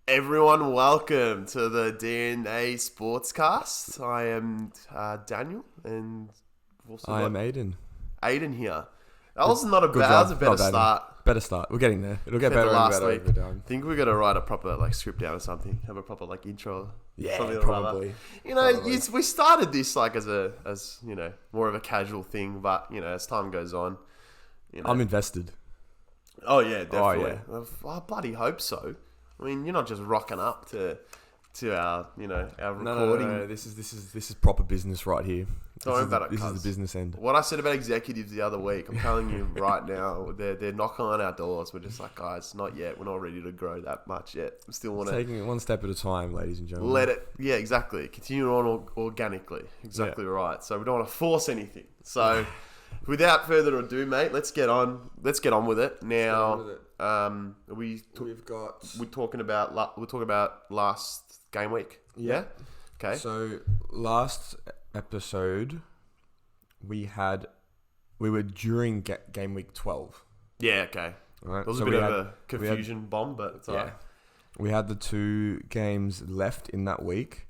Everyone, welcome to the DNA Sportscast. I am Daniel, and also I am Aiden. Aiden here. That was not a bad. That was a better start. Better start. We're getting there. It'll get better and better over time. I think we're gonna write a proper script down or something. Have a proper intro. Yeah, something probably. We started this as more of a casual thing, but as time goes on, I'm invested. Oh yeah, definitely. Oh, yeah. I bloody hope so. I mean, you're not just rocking up to our our recording. No. This is proper business right here. This is the business end. What I said about executives the other week, I'm telling you right now, they're knocking on our doors. We're just like, guys, not yet. We're not ready to grow that much yet. We still want to taking it one step at a time, ladies and gentlemen. Let it, yeah, exactly. Continue on organically. Exactly right. So we don't want to force anything. So without further ado, mate, let's get on with it now. We're talking about last game week. Yeah. Okay. So last episode, we were during game week 12. Yeah. Okay. Right. It was a bit of a confusion bomb, but it's alright. We had the two games left in that week,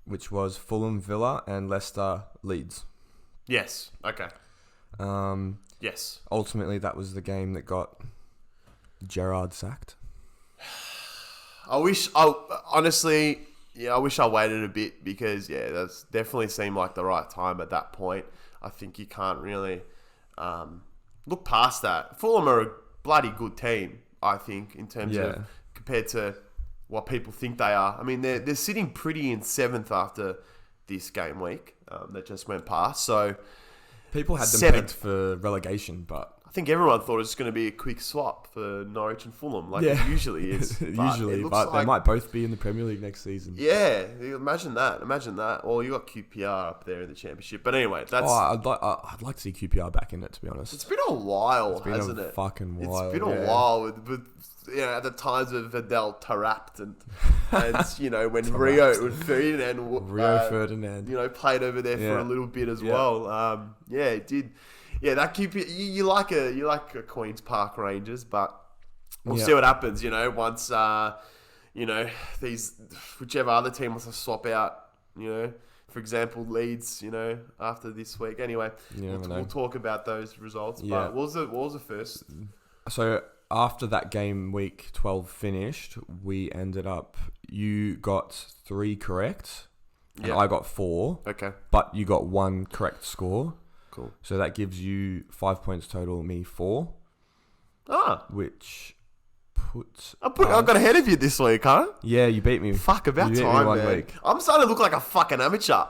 which was Fulham Villa and Leicester Leeds. Yes. Okay. Yes. Ultimately, that was the game that got Gerrard sacked. I wish I waited a bit because that's definitely seemed like the right time at that point. I think you can't really look past that. Fulham are a bloody good team, I think, in terms of compared to what people think they are. I mean, they're sitting pretty in 7th after this game week that just went past. So people had them pegged for relegation, but I think everyone thought it was going to be a quick swap for Norwich and Fulham, like it usually is. But they might both be in the Premier League next season. Yeah, imagine that. Well, you got QPR up there in the Championship, but anyway, that's. I'd like to see QPR back in it, to be honest. It's been a while, hasn't it? Fucking while. It's been a while with at the times of Vidal Tarapt and when Rio Ferdinand played over there for a little bit as well. It did. Yeah, that you like a Queen's Park Rangers, but we'll see what happens. Once these whichever other team wants to swap out. For example, Leeds. After this week. Anyway, we'll talk about those results. Yeah. But what was the first? So after that game week 12 finished, we ended up. You got 3 correct, and I got 4. Okay, but you got 1 correct score. Cool. So that gives you 5 points total, me 4. Which puts... I got ahead of you this week, huh? Yeah, you beat me. Fuck, about time, man. Week. I'm starting to look like a fucking amateur.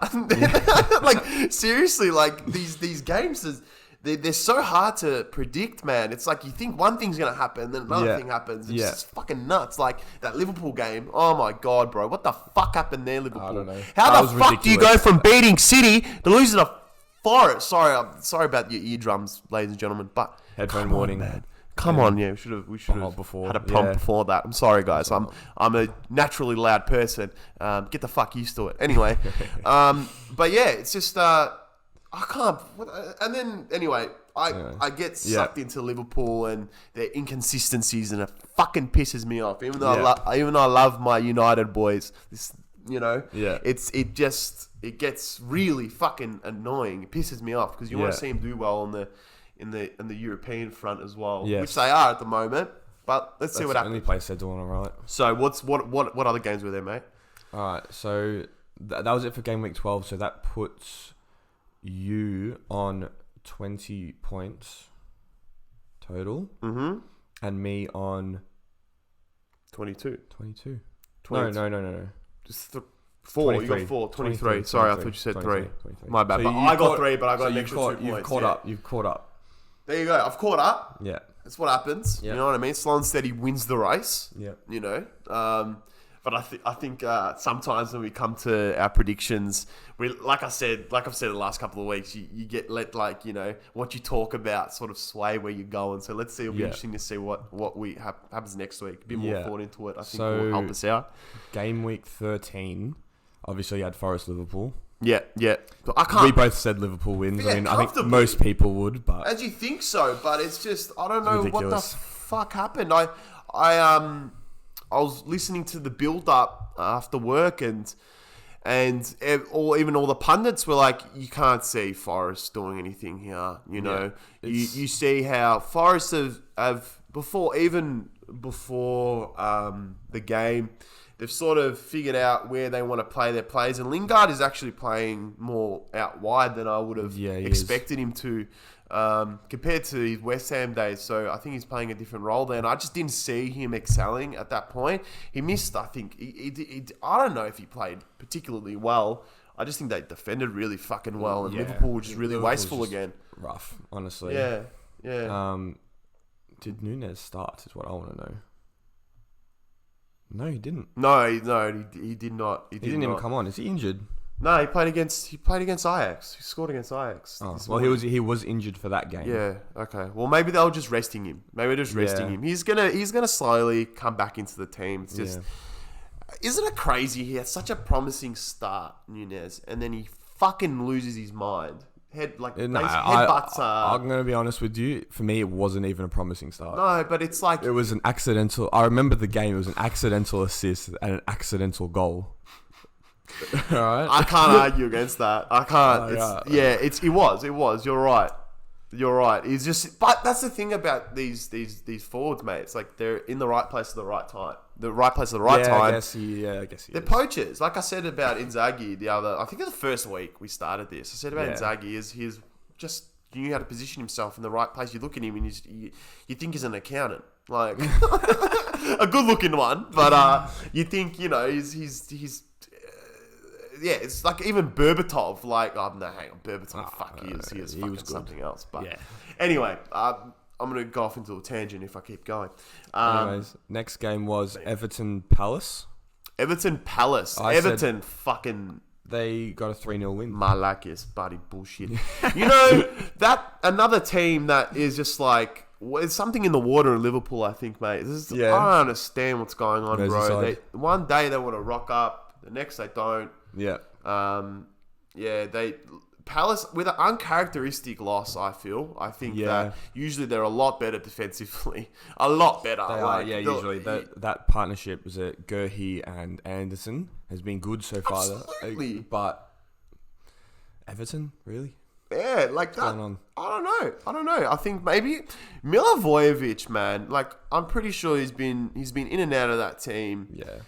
Seriously, these games, they're so hard to predict, man. It's like you think one thing's going to happen, then another thing happens. It's just fucking nuts. Like that Liverpool game. Oh my God, bro. What the fuck happened there, Liverpool? I don't know. How the fuck do you go from beating City to losing a Forest? Sorry about your eardrums, ladies and gentlemen, but headphone warning, man. Come on, we should have had a prompt before that. I'm sorry, guys. I'm a naturally loud person. Get the fuck used to it. Anyway, but yeah, it's just I can't. And then anyway, I get sucked into Liverpool and their inconsistencies, and it fucking pisses me off. Even though I love my United boys, it gets really fucking annoying. It pisses me off because you want to see them do well in the European front as well, which they are at the moment. But let's see what happens. Only place they're doing all right. So what other games were there, mate? All right, so that was it for game week 12. So that puts you on 20 points total, and me on 22. 22. No. Just 4. 23. You got 4. 23. Sorry, I thought you said 3. My bad. So but I got 3, but I got an extra 2 points. You've caught up. There you go. I've caught up. Yeah. That's what happens. Yeah. You know what I mean? Slow and steady wins the race. Yeah. But I think sometimes when we come to our predictions, like I've said the last couple of weeks, you get let what you talk about sort of sway where you're going. So let's see. It'll be interesting to see what happens next week. A bit more thought into it. I think will help us out. Game week 13, obviously you had Forest Liverpool. Yeah. But we both said Liverpool wins. I mean, I think most people would, but as you think so. But it's just I don't know what the fuck happened. was listening to the build up after work and all the pundits were like, you can't see Forest doing anything here. You know, you see how Forest have before the game, they've sort of figured out where they want to play their plays, and Lingard is actually playing more out wide than I would have expected him to, compared to his West Ham days. So I think he's playing a different role there, and I just didn't see him excelling at that point. He missed, I think, I don't know if he played particularly well. I just think they defended really fucking well, and Liverpool were just really wasteful again. Rough, honestly. Yeah. Did Núñez start is what I want to know. No, he didn't. No, he did not. He didn't even come on. Is he injured? No, he played against Ajax. He scored against Ajax. Oh, well, he was injured for that game. Yeah. Okay. Well, maybe they were just resting him. Him. He's gonna slowly come back into the team. It's just, isn't it crazy? He had such a promising start, Núñez, and then he fucking loses his mind. Headbutts. I'm going to be honest with you. For me, it wasn't even a promising start. No, but it's like... It was an accidental... I remember the game. It was an accidental assist and an accidental goal. All right? I can't argue against that. I can't. It was. You're right. He's just... But that's the thing about these forwards, mate. It's like they're in the right place at the right time. The right place at the right time. I guess he They're poachers. Like I said about Inzaghi I think the first week we started this. I said about Inzaghi is he's just knew how to position himself in the right place. You look at him and you think he's an accountant. Like a good looking one, but you think, he's it's like even Berbatov. Like, oh no, hang on, Berbatov. He is fucking something else. But anyway, I'm going to go off into a tangent if I keep going. Anyways, next game was Everton Palace. Everton, fucking... They got a 3-0 win. Malakis, buddy, bullshit. That another team that is just like... There's something in the water in Liverpool, I think, mate. I don't understand what's going on, bro. One day they want to rock up, the next they don't. Yeah. Palace, with an uncharacteristic loss, I feel. I think that usually they're a lot better defensively. A lot better. They are, usually. That partnership, was it Gurhey and Anderson, has been good so far. Absolutely. But Everton, really? Yeah, like that. What's going on? I don't know. I think maybe Milivojevic, man. Like, I'm pretty sure he's been in and out of that team. Yeah.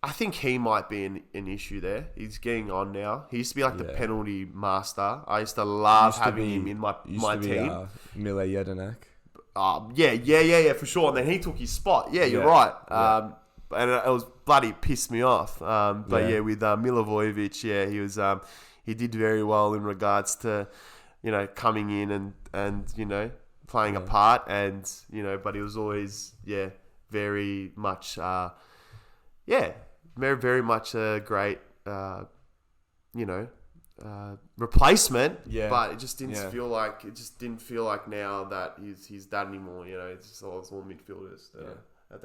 I think he might be an issue there. He's getting on now. He used to be like the penalty master. I used to love having him in my team. Mile Jedinak. Yeah, for sure. And then he took his spot. Yeah, you're right. And it was bloody pissed me off. With Milivojevic, he was he did very well in regards to coming in and playing a part, and but he was always very much very, very much a great, replacement. Yeah. But it just didn't feel like now that he's that anymore. It's all midfielders at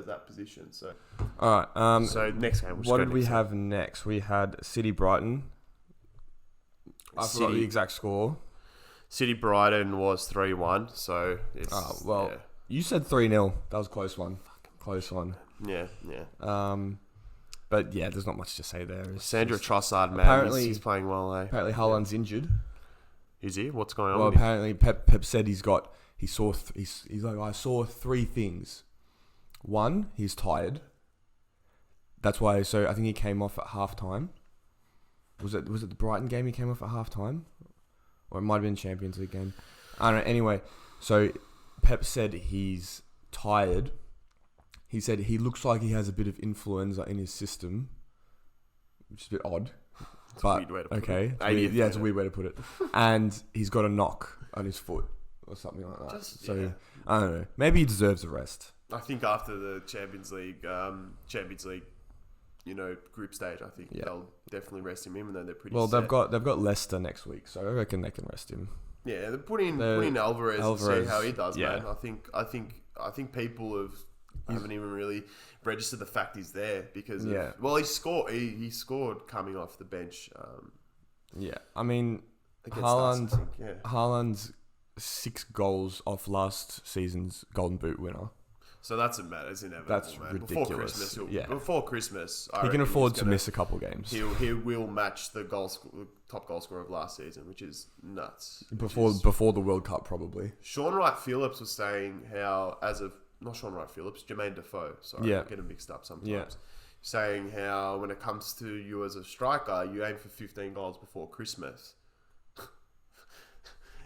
that position. So, all right. So next game. What did we have next? We had City Brighton. I forgot the exact score. City Brighton was 3-1. So it's you said 3-0. That was a close one. Yeah. But there's not much to say there. Sandro Trossard, man, apparently, he's playing well. Apparently, Haaland's injured. Is he? What's going on? Well, apparently, Pep said he's like, I saw three things. One, he's tired. That's why. So I think he came off at halftime. Was it the Brighton game he came off at halftime, or it might have been Champions League game? I don't know. Anyway, so Pep said he's tired. He said he looks like he has a bit of influenza in his system, which is a bit odd. It's a weird way to put it. It's a weird way to put it. And he's got a knock on his foot or something like that. I don't know. Maybe he deserves a rest. I think after the Champions League, group stage, I think they'll definitely rest him, even though they're pretty. Well, set. they've got Leicester next week, so I reckon they can rest him. Yeah, they put in Alvarez and see how he does, man. I think people haven't even really registered the fact he's there because he scored coming off the bench. I mean, Haaland's 6 goals off last season's Golden Boot winner. So that's inevitable, That's man. ridiculous. Before Christmas, he can afford to miss a couple games. He will match the top goal scorer of last season, which is nuts. Before the World Cup, probably. Sean Wright Phillips was saying how, not Sean Wright Phillips, Jermaine Defoe. Sorry, I get them mixed up sometimes. Yeah. Saying how when it comes to you as a striker, you aim for 15 goals before Christmas.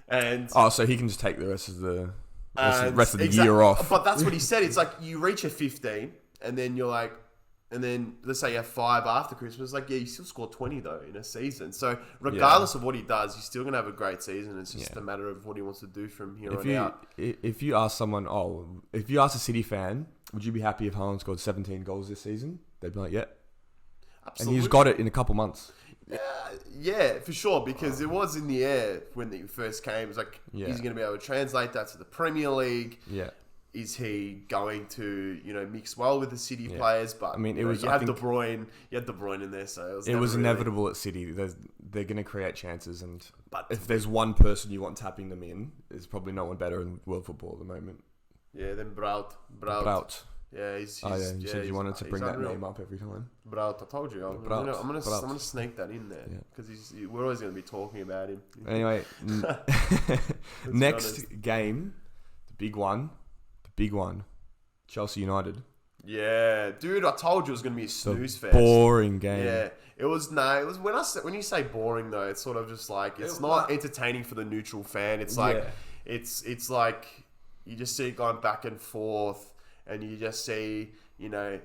And so he can just take the rest of the year off. But that's what he said. It's like you reach a 15, and then you're like, and then let's say you have 5 after Christmas. Like, yeah, you still score 20 though in a season. So regardless of what he does, he's still gonna have a great season. It's just a matter of what he wants to do from here on out. If you ask if you ask a City fan, would you be happy if Haaland scored 17 goals this season? They'd be like, yeah. Absolutely. And he's got it in a couple months. Yeah, for sure. Because it was in the air when he first came. It's like, is he going to be able to translate that to the Premier League? Yeah. Is he going to, mix well with the City players? But I mean, you had De Bruyne in there, so it was inevitable at City. They're going to create chances, but if there's one person you want tapping them in, there's probably no one better in world football at the moment. Yeah, then Braut. Yeah, he's you said you wanted to bring that name up every time. Braut, I told you. I'm gonna sneak that in there because we're always going to be talking about him. Anyway, next game, the big one, Chelsea United. Yeah, dude, I told you it was going to be a snooze fest. Boring game. Yeah, it was. It was when you say boring though, it's sort of just like it's not entertaining for the neutral fan. It's like it's like you just see it going back and forth. And you just see, you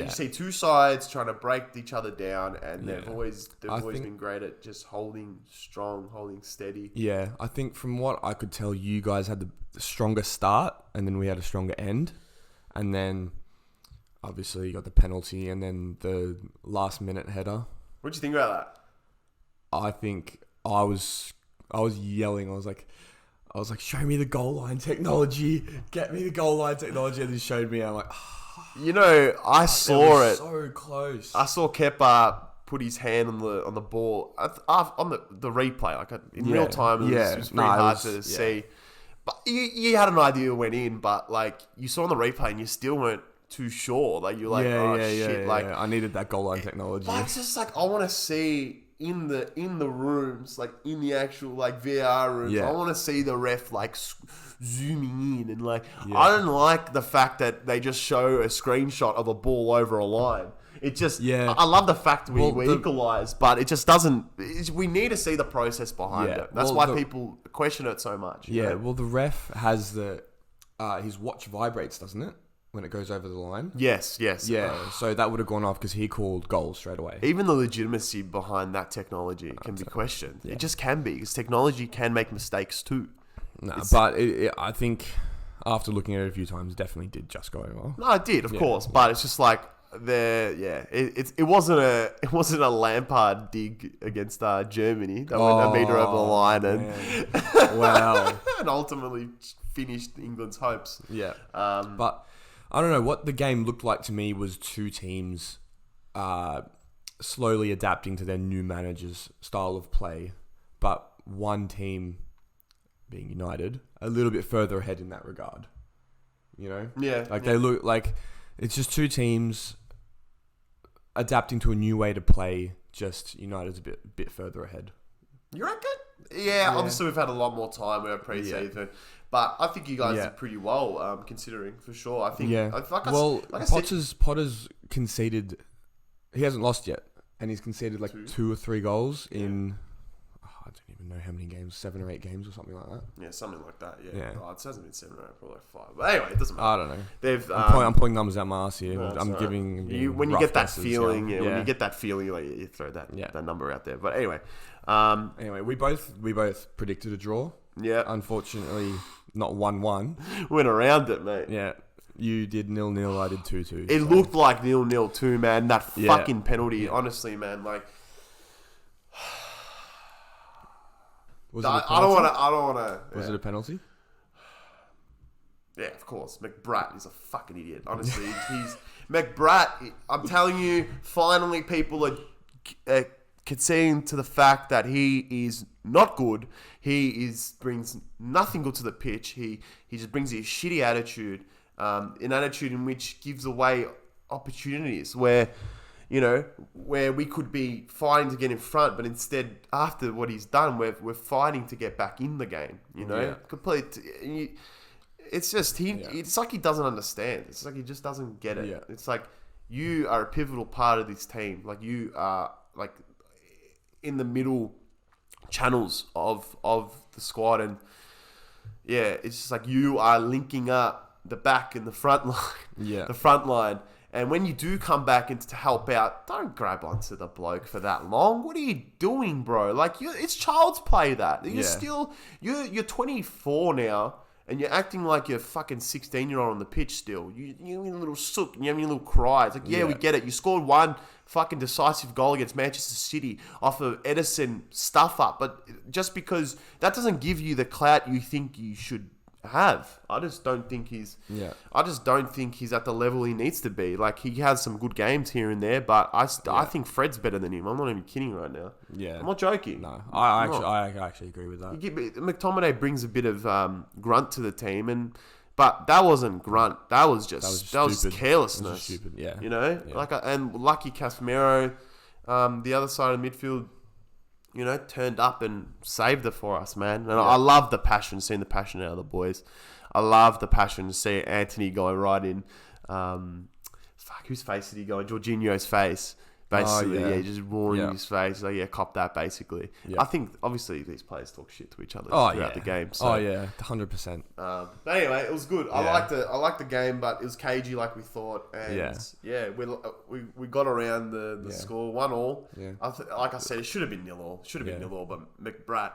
see two sides trying to break each other down, and they've always been great at just holding strong, holding steady. Yeah, I think from what I could tell, you guys had the stronger start, and then we had a stronger end, and then obviously you got the penalty, and then the last minute header. What do you think about that? I think I was yelling. I was like, show me the goal line technology. Get me the goal line technology. And he showed me. I'm like, I saw it. So close. I saw Kepa put his hand on the ball on the replay, like in real time. It was pretty hard to see. But you had an idea it went in, but like you saw on the replay and you still weren't too sure. Like you're like, shit. Like I needed that goal line technology. But it's just like I want to see. In the rooms, like in the actual like VR rooms, I want to see the ref like zooming in and like I don't like the fact that they just show a screenshot of a ball over a line. It just I love the fact we equalise, but it just doesn't. We need to see the process behind it. That's why people question it so much. Yeah, well, the ref has his watch vibrates, doesn't it? When it goes over the line. Yes. Yeah, so that would have gone off because he called goals straight away. Even the legitimacy behind that technology can be questioned. Yeah. It just can be, because technology can make mistakes too. But I think after looking at it a few times, definitely did just go over. No, it did, of course. But it's just like it wasn't a Lampard dig against Germany that went a meter over the line and ultimately finished England's hopes. Yeah, but. I don't know, what the game looked like to me was two teams slowly adapting to their new manager's style of play, but one team, being United, a little bit further ahead in that regard. Yeah. They look like it's just two teams adapting to a new way to play, just United's a bit further ahead. You reckon? Yeah, obviously we've had a lot more time with our pre-season. Yeah. But I think you guys did pretty well, considering, for sure. I think. Yeah. Potter's conceded. He hasn't lost yet, and he's conceded like 2 or 3 goals in. I don't even know how many games, 7 or 8 games or something like that. Yeah, something like that. Yeah. Oh, it hasn't been 7 or 8, probably 5. But anyway, it doesn't matter. I don't know. I'm pulling numbers out my ass here. No, I'm giving you when you get that feeling. When you get that feeling, like you throw that number out there. But anyway, we both predicted a draw. Yeah. Unfortunately, not 1-1. Went around it, mate. Yeah. You did 0-0. I did 2-2. It looked like 0-0 too, man. That fucking penalty, honestly, man. Like, was it a penalty? I don't want to. Was it a penalty? Yeah, of course. McBrat is a fucking idiot. Honestly, he's McBrat. I'm telling you, finally, people are conceding to the fact that he is not good. He brings nothing good to the pitch. He just brings his shitty attitude. an attitude in which gives away opportunities where, you know, where we could be fighting to get in front, but instead, after what he's done, we're fighting to get back in the game. You know, it's just it's like he doesn't understand. It's like he just doesn't get it. Yeah. It's like you are a pivotal part of this team. Like you are like in the middle channels of the squad, and it's just like you are linking up the back and the front line. Yeah, the front line. And when you do come back to help out, don't grab onto the bloke for that long. What are you doing, bro? Like, it's child's play, that. You're 24 now, and you're acting like you're a fucking 16-year-old on the pitch still. You're having a little sook, and you're having a little cry. It's like, we get it. You scored one fucking decisive goal against Manchester City off of Edison stuff up. But just because that doesn't give you the clout you think you should have. I just don't think he's at the level he needs to be. Like, he has some good games here and there, but I think Fred's better than him. I'm not even kidding right now. Yeah, I'm not joking. No, I actually agree with that. McTominay brings a bit of grunt to the team, but that wasn't grunt. That was carelessness. That was stupid. Yeah, you know, and lucky Casemiro, the other side of midfield, you know, turned up and saved it for us, man. And I love the passion, seeing the passion out of the boys. I love the passion to see Anthony going right in. Whose face did he go in? Jorginho's face. Basically, just roaring his face. Like, cop that, basically. Yeah. I think, obviously, these players talk shit to each other throughout the game. So. 100%. But anyway, it was good. I liked the game, but it was cagey like we thought. And we got around the score, 1-1. Yeah. Like I said, it should have been 0-0. Been 0-0, but McBrat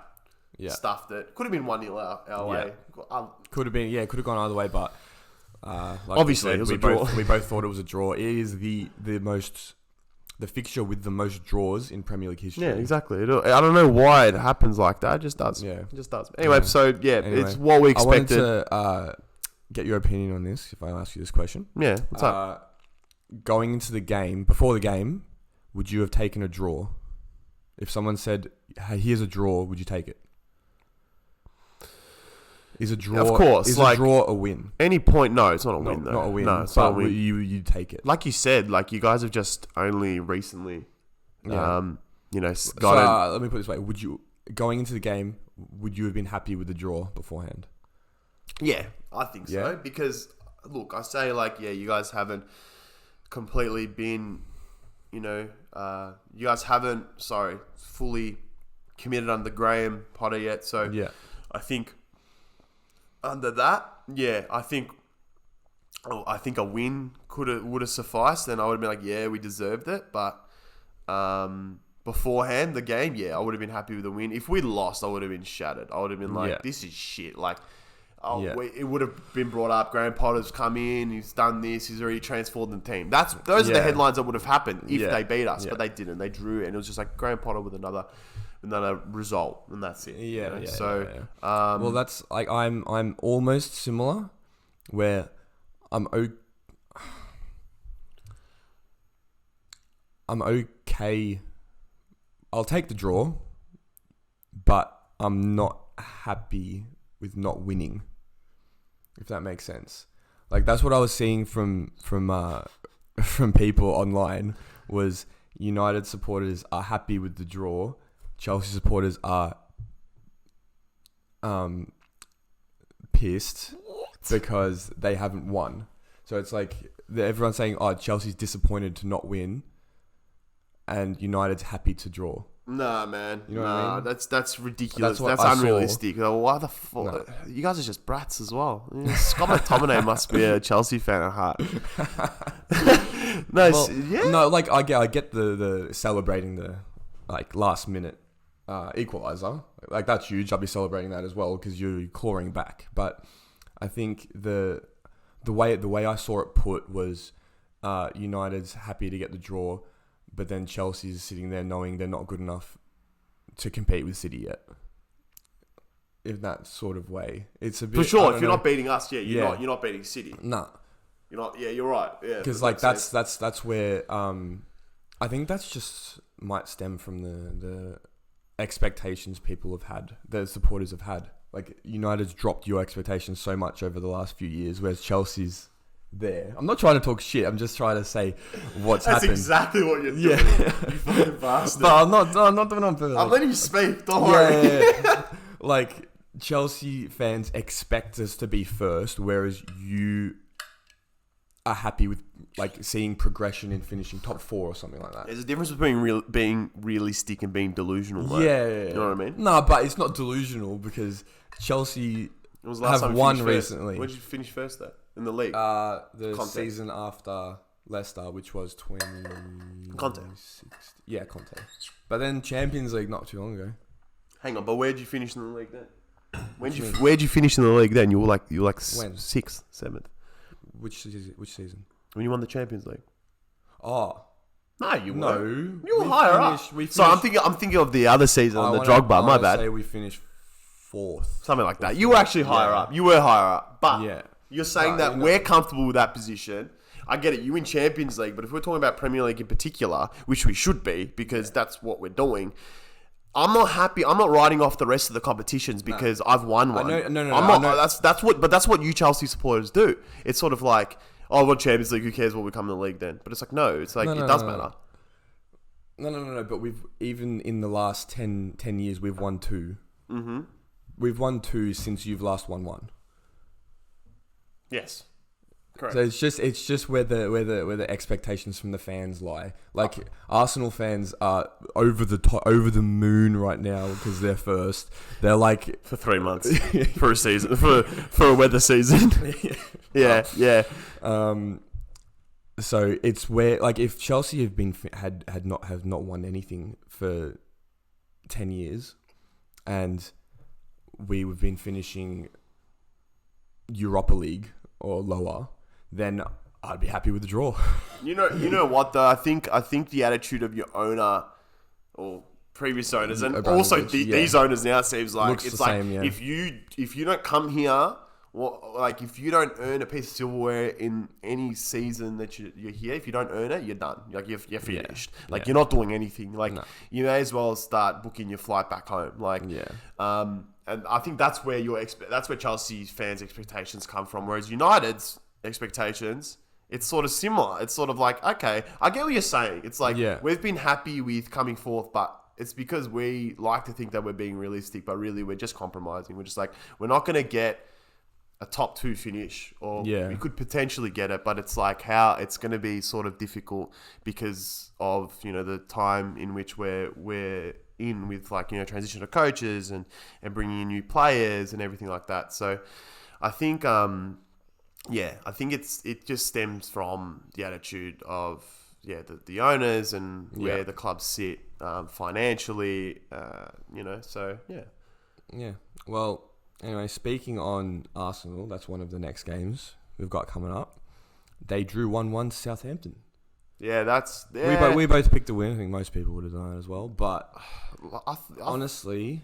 stuffed it. Could have been 1-0 our way. Could have been, could have gone either way, but obviously, it was a draw. We both thought it was a draw. It is the fixture with the most draws in Premier League history. Yeah, exactly. I don't know why it happens like that. It just does. Yeah. It just does. Anyway, it's what we expected. I wanted to get your opinion on this, if I ask you this question. Yeah, what's up? Going into the game, before the game, would you have taken a draw? If someone said, hey, here's a draw, would you take it? Is a draw? Of course. Is a draw a win? Any point? No, it's not a win. Though. Not a win. No, it's not a win. You take it. Like you said, like you guys have just only recently, let me put it this way: would you, going into the game, would you have been happy with the draw beforehand? Yeah, I think so. Because look, I say you guys haven't completely been, you guys haven't fully committed under Graham Potter yet. So I think. Under that, I think a win would have sufficed, and I would have been like, we deserved it. But beforehand, the game, I would have been happy with the win. If we'd lost, I would have been shattered. I would have been like, this is shit. Like, it would have been brought up. Graham Potter's come in, he's done this, he's already transformed the team. Those are the headlines that would have happened if they beat us, but they didn't. They drew, and it was just like Graham Potter with another result, and that's it. Well, that's like I'm almost similar, where I'm okay. I'll take the draw, but I'm not happy with not winning. If that makes sense, like that's what I was seeing from people online was United supporters are happy with the draw. Chelsea supporters are pissed because they haven't won. So it's like everyone's saying, Chelsea's disappointed to not win and United's happy to draw. Nah, man. You know what I mean? That's ridiculous. That's unrealistic. Why the fuck? No. You guys are just brats as well. Scott McTominay must be a Chelsea fan at heart. No, like I get the celebrating the last minute equalizer. Like that's huge. I'll be celebrating that as well because you're clawing back. But I think the way I saw it put was United's happy to get the draw. But then Chelsea's sitting there knowing they're not good enough to compete with City yet. In that sort of way, it's a bit. For sure, if you're not beating us, you're not beating City. Nah, you're not. Yeah, you're right. Yeah, because that's where I think that's just might stem from the expectations people have had, the supporters have had. Like United's dropped your expectations so much over the last few years, whereas Chelsea's there. I'm not trying to talk shit. I'm just trying to say what's That's happened. exactly what you're doing. Yeah. You fucking bastard. But I'm not doing it on purpose. I'm letting you speak. Don't worry. Yeah. Like, Chelsea fans expect us to be first, whereas you are happy with like seeing progression in finishing top 4 or something like that. There's a difference between being realistic and being delusional, mate. Yeah. You know what I mean? No, but it's not delusional because Chelsea It was the last have time won you finished recently. Where did you finish first though? In the league? The Conte. season after Leicester, which was 2016. Conte. Yeah, Conte. But then Champions League not too long ago. Hang on, but where'd you finish in the league then? Where'd you finish in the league then? You were like When? 6th, 7th. Which season? When you won the Champions League. Oh. No, you No. weren't. You were higher up. So I'm thinking of the other season on the Drogba. My bad. Say we finished 4th. Something like that. You were actually higher up. You were higher up. But you're saying that we're comfortable with that position. I get it. You win Champions League, but if we're talking about Premier League in particular, which we should be because that's what we're doing, I'm not happy. I'm not writing off the rest of the competitions because I've won one. No. I'm not. That's what you Chelsea supporters do. It's sort of like, oh, well, Champions League. Who cares what we come in the league then? But it's like, no. It's like it does matter. No. But we've even in the last 10 years we've won 2. Mm-hmm. We've won 2 since you've last won 1. Yes. Correct. So it's just where the expectations from the fans lie. Like Arsenal fans are over the moon right now because they're first. They're like for 3 months for a season for a weather season. Yeah. So it's where like if Chelsea have not won anything for 10 years, and we've been finishing Europa League or lower, then I'd be happy with the draw. You know what though? I think the attitude of your owner or previous owners and also these owners now seems like looks it's the like same, yeah. if you don't come here, well, like if you don't earn a piece of silverware in any season that you're here, if you don't earn it, you're done. Like you're finished. Like you're not doing anything. Like you may as well start booking your flight back home. Like and I think that's where that's where Chelsea fans' expectations come from. Whereas United's expectations, it's sort of similar. It's sort of like, okay, I get what you're saying. It's like we've been happy with coming fourth, but it's because we like to think that we're being realistic, but really we're just compromising. We're just like, we're not going to get a top 2 finish, or we could potentially get it, but it's like how it's going to be sort of difficult because of the time in which we're in with like transition of coaches and bringing in new players and everything like that. So I think I think it just stems from the attitude of the owners and where the clubs sit financially, so Well, anyway, speaking on Arsenal, that's one of the next games we've got coming up. They drew 1-1 to Southampton. We both picked a win. I think most people would have done it as well. But honestly,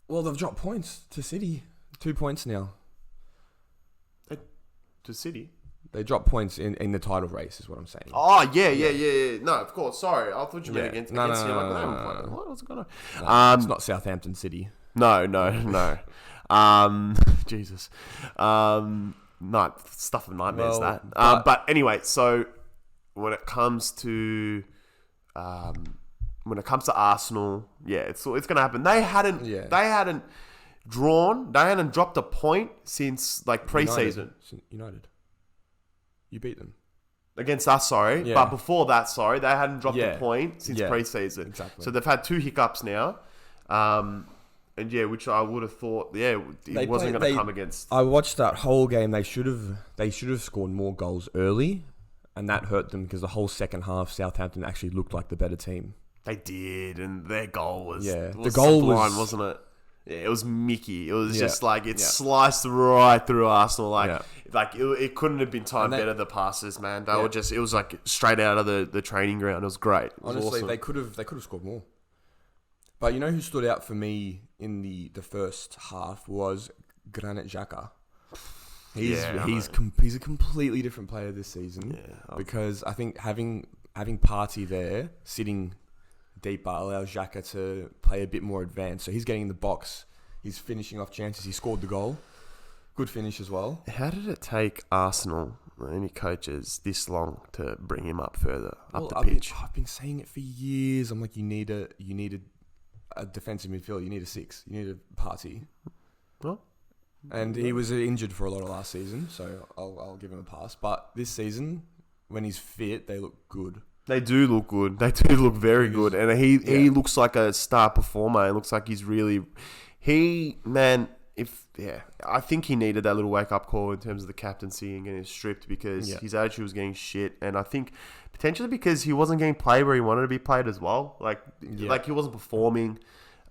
well, they've dropped points to City. 2 points now. To City? They dropped points in the title race, is what I'm saying. Oh, yeah. No, of course. Sorry. I thought you meant against No. What's going on? No, it's not Southampton City. No. Jesus. No, stuff of nightmares, that. But anyway, so when it comes to Arsenal, it's going to happen. They hadn't dropped a point since like pre-season. United. You beat them. Against us, sorry. Yeah. But before that, they hadn't dropped a point since pre-season. Exactly. So they've had 2 hiccups now. Which I would have thought, it wasn't going to come against. I watched that whole game. They should have scored more goals early, and that hurt them because the whole second half, Southampton actually looked like the better team. They did, and their goal was the goal sublime, wasn't it? Yeah, it was Mickey. It was just like it sliced right through Arsenal. Like it couldn't have been timed better. The passes, man, they were just. It was like straight out of the training ground. It was great. It was honestly, awesome. they could have scored more. But you know who stood out for me in the first half was Granit Xhaka. He's a completely different player this season because I think having Partey there sitting deeper allows Xhaka to play a bit more advanced. So he's getting in the box. He's finishing off chances. He scored the goal. Good finish as well. How did it take Arsenal, any coaches, this long to bring him up further up the pitch? I've been saying it for years. I'm like, you need a defensive midfielder. You need a 6. You need a party. Well, and he was injured for a lot of last season, so I'll give him a pass. But this season, when he's fit, they look good. They do look good. They do look very good. And he looks like a star performer. It looks like he's really... I think he needed that little wake-up call in terms of the captaincy and getting stripped because his attitude was getting shit. And I think potentially because he wasn't getting played where he wanted to be played as well. Like he wasn't performing.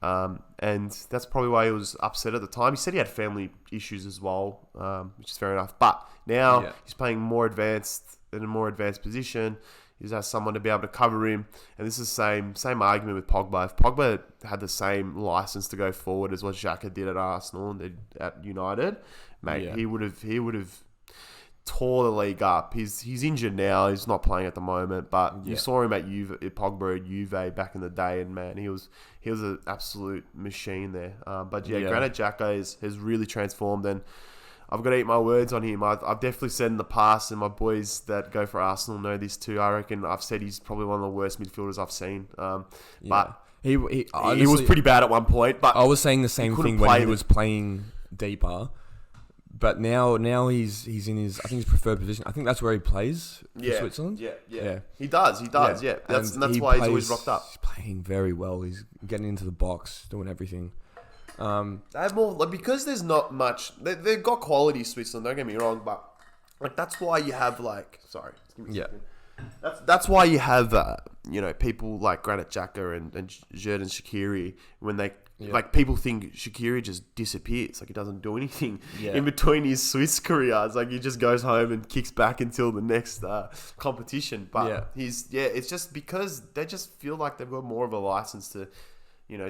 And that's probably why he was upset at the time. He said he had family issues as well, which is fair enough. But now he's playing in a more advanced position. He has someone to be able to cover him. And this is the same argument with Pogba. If Pogba had the same license to go forward as what Xhaka did at Arsenal and at United, mate, he would have tore the league up. He's injured now. He's not playing at the moment. But you saw him at Pogba at Juve back in the day, and man, he was an absolute machine there. Granit Xhaka has really transformed, and I've got to eat my words on him. I've definitely said in the past, and my boys that go for Arsenal know this too. I reckon I've said he's probably one of the worst midfielders I've seen. But he was pretty bad at one point. But I was saying the same thing when he was playing deeper. But now he's in his, I think, his preferred position. I think that's where he plays for Switzerland. Yeah. He does. Yeah. That's why he's always rocked up. He's playing very well. He's getting into the box, doing everything. They have more because there's not much. They've got quality, Switzerland. Don't get me wrong, but that's why you have That's why you have people like Granit Xhaka and Xherdan Shaqiri when they people think Shaqiri just disappears, like he doesn't do anything in between his Swiss careers. Like he just goes home and kicks back until the next competition. But it's just because they just feel like they've got more of a license to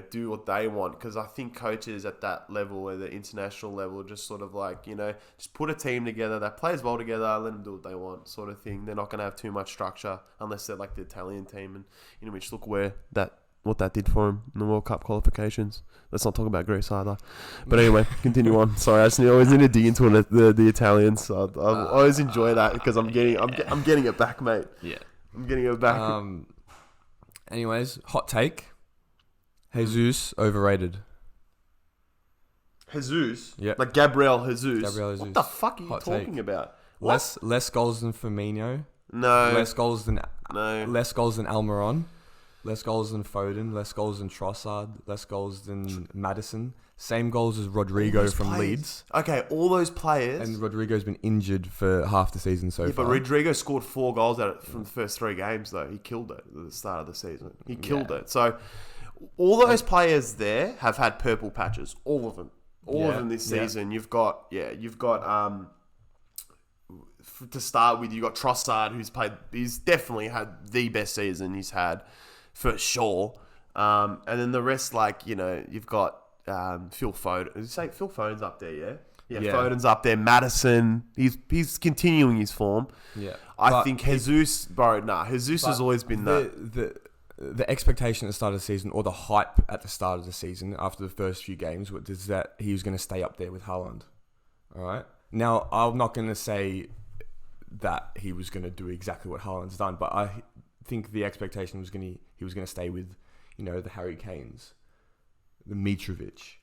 do what they want. Because I think coaches at that level, at the international level, just sort of just put a team together that plays well together, let them do what they want, sort of thing. They're not going to have too much structure unless they're like the Italian team, and which look what that did for him in the World Cup qualifications. Let's not talk about Greece either. But anyway, continue on. Sorry, I always need to dig into the Italians. I always enjoy that because I'm getting it back, mate. Yeah, I'm getting it back. Anyways, hot take. Jesus overrated. Jesus? Yeah. Like Gabriel Jesus? Gabriel Jesus. What the fuck are you talking about? What? Less goals than Firmino. No. Less goals than Almiron. Less goals than Foden. Less goals than Trossard. Less goals than Maddison. Same goals as Rodrigo from Leeds. Okay, all those players. And Rodrigo's been injured for half the season so far. But Rodrigo scored 4 goals from the first 3 games, though. He killed it at the start of the season. He killed it. So all those players there have had purple patches. All of them. All of them this season. You've got to start with, you've got Trossard, he's definitely had the best season he's had, for sure. And then the rest, you've got Phil Foden. Did you say Phil Foden's up there, yeah? Yeah, Foden's up there. Maddison, he's continuing his form. Yeah. I think Jesus, Jesus has always been the expectation at the start of the season, or the hype at the start of the season after the first few games, was that he was going to stay up there with Haaland. All right. Now, I'm not going to say that he was going to do exactly what Haaland's done, but I think the expectation was he was going to stay with, the Harry Kanes, the Mitrovic.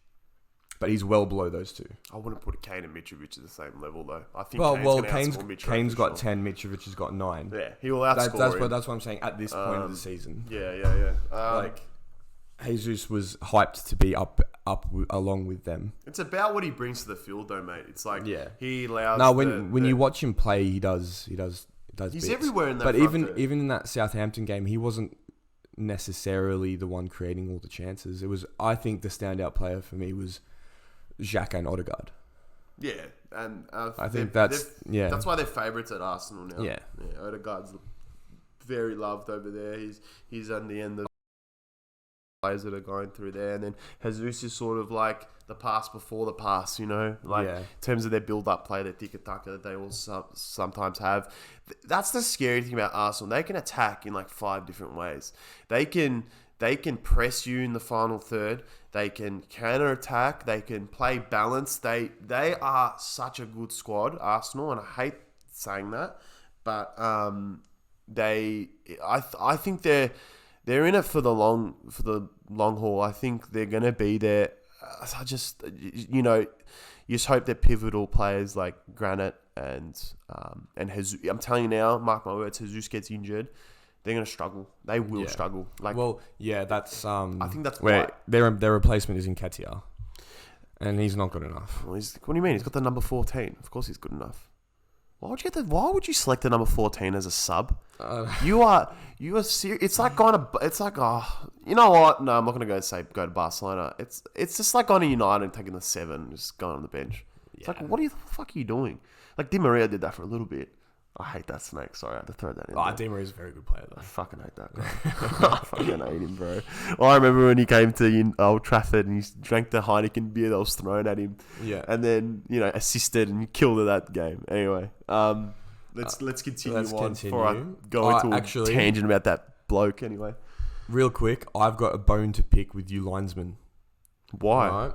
But he's well below those two. I wouldn't put Kane and Mitrovic at the same level, though. I think Kane's got 10, Mitrovic has got 9. Yeah, he will outscore him. That's what I'm saying at this point of the season. Yeah. Jesus was hyped to be up along with them. It's about what he brings to the field, though, mate. It's like he allows. No, when you watch him play, he does. He's bits. Everywhere in that. But even in that Southampton game, he wasn't necessarily the one creating all the chances. It was, I think, the standout player for me was Xhaka and Odegaard. Yeah, and I think that's why they're favourites at Arsenal now. Yeah, Odegaard's very loved over there. He's on the end of players that are going through there, and then Jesus is sort of like the pass before the pass, in terms of their build-up play, their tiki-taka that they will sometimes have. That's the scary thing about Arsenal. They can attack in 5 different ways. They can They can press you in the final third. They can counter attack. They can play balance. They are such a good squad, Arsenal, and I hate saying that, but I think they're in it for the long haul. I think they're gonna be there. I just you just hope that pivotal players like Granit and Jesus, I'm telling you now, mark my words, Jesus gets injured, they're going to struggle. They will struggle. That's I think that's where why their replacement is Nketiah, and he's not good enough. Well, what do you mean? He's got the number 14. Of course, he's good enough. Why would you select the number 14 as a sub? You are serious. It's like going to. It's like you know what? No, I'm not going to go to Barcelona. It's just like going to United and taking the 7, just going on the bench. It's like, what the fuck are you doing? Like Di Maria did that for a little bit. I hate that snake. Sorry, I had to throw that in. Di Maria's a very good player, though. I fucking hate that guy. I fucking hate him, bro. Well, I remember when he came to Old Trafford and he drank the Heineken beer that was thrown at him. Yeah. And then, assisted and killed at that game. Anyway, let's continue before I go into a tangent about that bloke anyway. Real quick, I've got a bone to pick with you linesmen. Why? Right.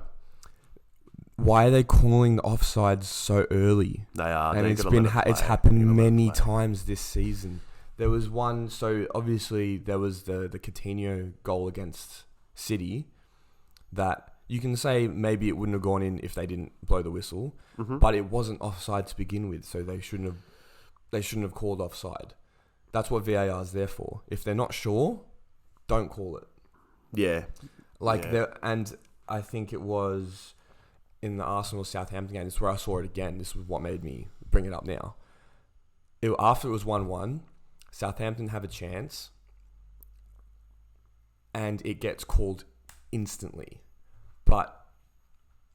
Why are they calling the offsides so early? They are. And it's happened many times this season. There was one, so obviously there was the Coutinho goal against City that you can say maybe it wouldn't have gone in if they didn't blow the whistle, but it wasn't offside to begin with, so they shouldn't have called offside. That's what VAR is there for. If they're not sure, don't call it. Yeah. And I think it was in the Arsenal-Southampton game, this is where I saw it again. This was what made me bring it up now. After it was 1-1, Southampton have a chance, and it gets called instantly. But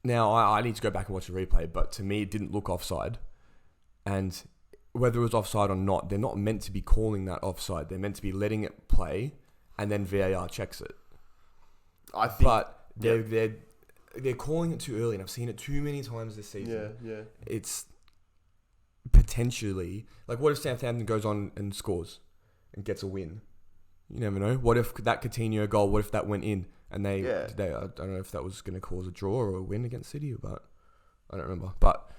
now I need to go back and watch the replay, but to me, it didn't look offside. And whether it was offside or not, they're not meant to be calling that offside. They're meant to be letting it play, and then VAR checks it. I think... But they're calling it too early, and I've seen it too many times this season. Yeah. It's potentially... Like, what if Southampton goes on and scores and gets a win? You never know. What if that Coutinho goal, what if that went in? And I don't know if that was going to cause a draw or a win against City, but I don't remember. But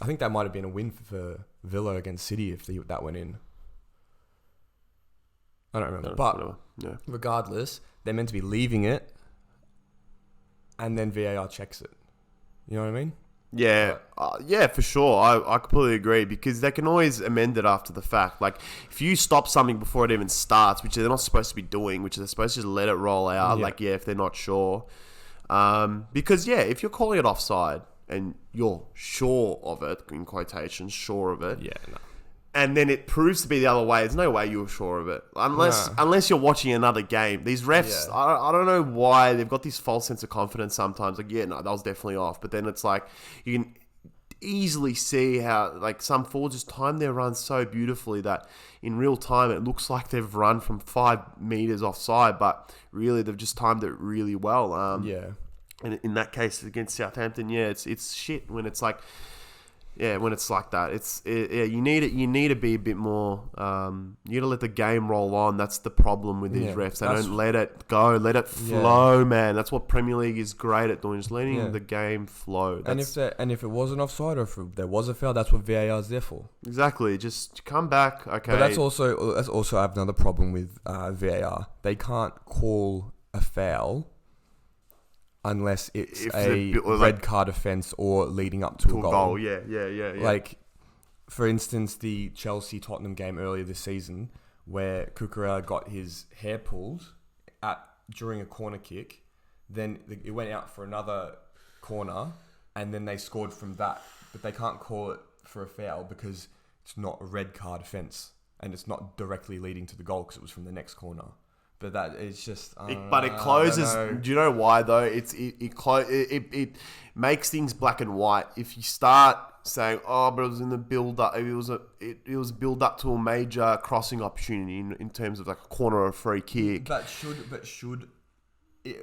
I think that might have been a win for Villa against City if that went in. I don't remember. Regardless, they're meant to be leaving it, and then VAR checks it. You know what I mean? Yeah, for sure. I completely agree, because they can always amend it after the fact. Like, if you stop something before it even starts, which they're not supposed to be doing, which they're supposed to just let it roll out, if they're not sure. Because, if you're calling it offside and you're sure of it, in quotations, sure of it. Yeah, no. And then it proves to be the other way. There's no way you were sure of it. Unless you're watching another game. These refs, I don't know why. They've got this false sense of confidence sometimes. Like, that was definitely off. But then it's like, you can easily see how, like, some forwards just time their runs so beautifully that in real time it looks like they've run from 5 meters offside. But really, they've just timed it really well. And in that case, against Southampton, it's shit when it's like... Yeah, when it's like that, you need to be a bit more. You need to let the game roll on. That's the problem with these refs. They don't let it go, let it flow, man. That's what Premier League is great at doing, just letting the game flow. And if it wasn't offside or if there was a foul, that's what VAR is there for. Exactly. Just come back, okay. But that's also I have another problem with VAR. They can't call a foul unless it's a red card offence or leading up to a goal. Yeah. Like, for instance, the Chelsea-Tottenham game earlier this season, where Cucurella got his hair pulled during a corner kick, then it went out for another corner, and then they scored from that. But they can't call it for a foul because it's not a red card offence, and it's not directly leading to the goal because it was from the next corner. But that is just... but it closes... Do you know why, though? It makes things black and white. If you start saying, but it was in the build-up... It was build-up to a major crossing opportunity in terms of like a corner or a free kick.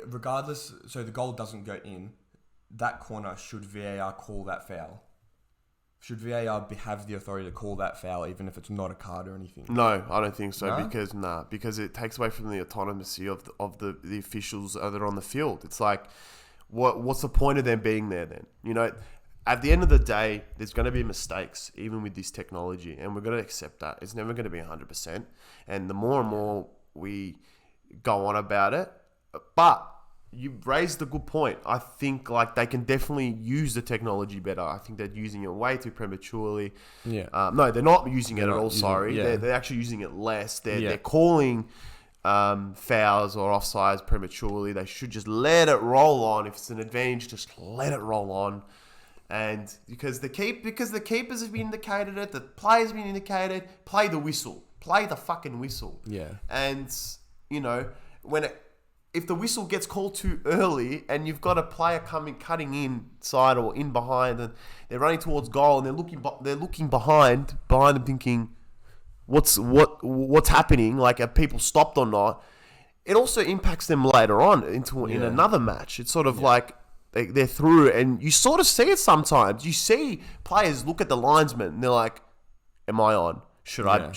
Regardless... So the goal doesn't go in. That corner, should VAR call that foul? Should VAR have the authority to call that foul, even if it's not a card or anything? No, I don't think so. No? Because it takes away from the autonomy of the officials that are on the field. It's like, what's the point of them being there then? You know, at the end of the day, there's going to be mistakes, even with this technology, and we're going to accept that. It's never going to be 100%. And the more and more we go on about it, but you raised a good point. I think like they can definitely use the technology better. I think they're using it way too prematurely. Yeah. No, they're not using it at all. Sorry, they're actually using it less. They're calling fouls or offsides prematurely. They should just let it roll on. If it's an advantage, just let it roll on. And because the keepers have indicated it, the players have been indicated. Play the whistle. Play the fucking whistle. Yeah. And you know if the whistle gets called too early and you've got a player cutting inside or in behind and they're running towards goal and they're looking behind them thinking, what's happening? Like, are people stopped or not? It also impacts them later on in another match. It's sort of like they're through, and you sort of see it sometimes. You see players look at the linesman and they're like, "Am I on? Should I?"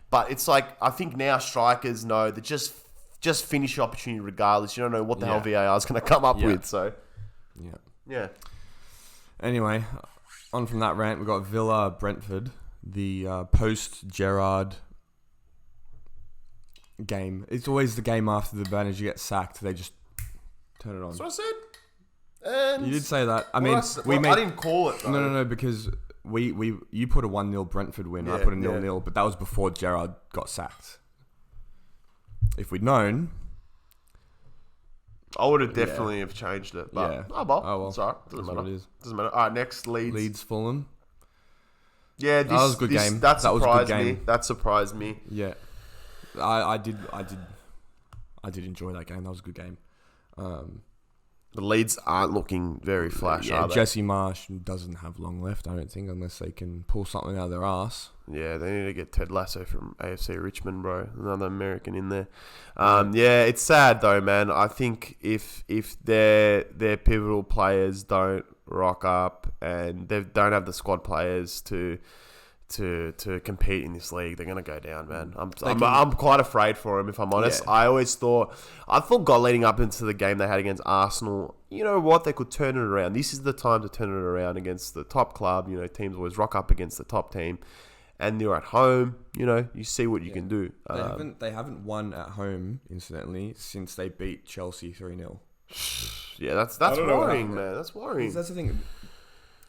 But it's like, I think now strikers know that just finish your opportunity regardless. You don't know what the hell VAR is going to come up with. So, yeah. Anyway, on from that rant, we got Villa Brentford, the post Gerrard game. It's always the game after the manager gets sacked. They just turn it on. That's what I said. And you did say that. I didn't call it. Though. No, because you put a 1-0 Brentford win. I put a 0-0, but that was before Gerrard got sacked. If we'd known, I would have definitely have changed it. But oh well. Sorry, doesn't matter. What it is. Doesn't matter. All right, next Leeds Fulham. Yeah, that was a good game. That surprised me. That surprised me. Yeah, I did enjoy that game. That was a good game. The Leeds aren't looking very flash, are they? Jesse Marsh doesn't have long left, I don't think, unless they can pull something out of their ass. Yeah, they need to get Ted Lasso from AFC Richmond, bro. Another American in there. It's sad though, man. I think if their pivotal players don't rock up and they don't have the squad players to compete in this league, they're gonna go down, man. I'm quite afraid for them, if I'm honest. Yeah. I thought leading up into the game they had against Arsenal, you know what, they could turn it around. This is the time to turn it around against the top club. You know, teams always rock up against the top team, and you're at home. You know, you see what you can do. They haven't won at home, incidentally, since they beat Chelsea 3-0. Yeah, that's worrying, man. That's worrying. That's the thing.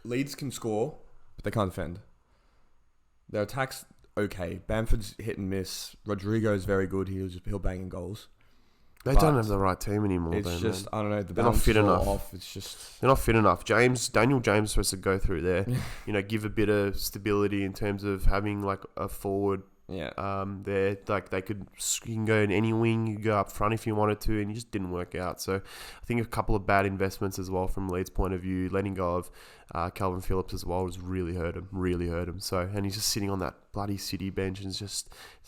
Leeds can score, but they can't defend. Their attack's okay. Bamford's hit and miss. Rodrigo's very good. He'll bang in goals. They don't have the right team anymore. It's just, man. I don't know. They're not fit enough. Off. It's just they're not fit enough. Daniel James is supposed to go through there. You know, give a bit of stability in terms of having like a forward. Yeah. There, like you can go in any wing. You go up front if you wanted to, and it just didn't work out. So, I think a couple of bad investments as well from Leeds' point of view. Letting go of Calvin Phillips as well has really hurt him. So, and he's just sitting on that bloody City bench, and it's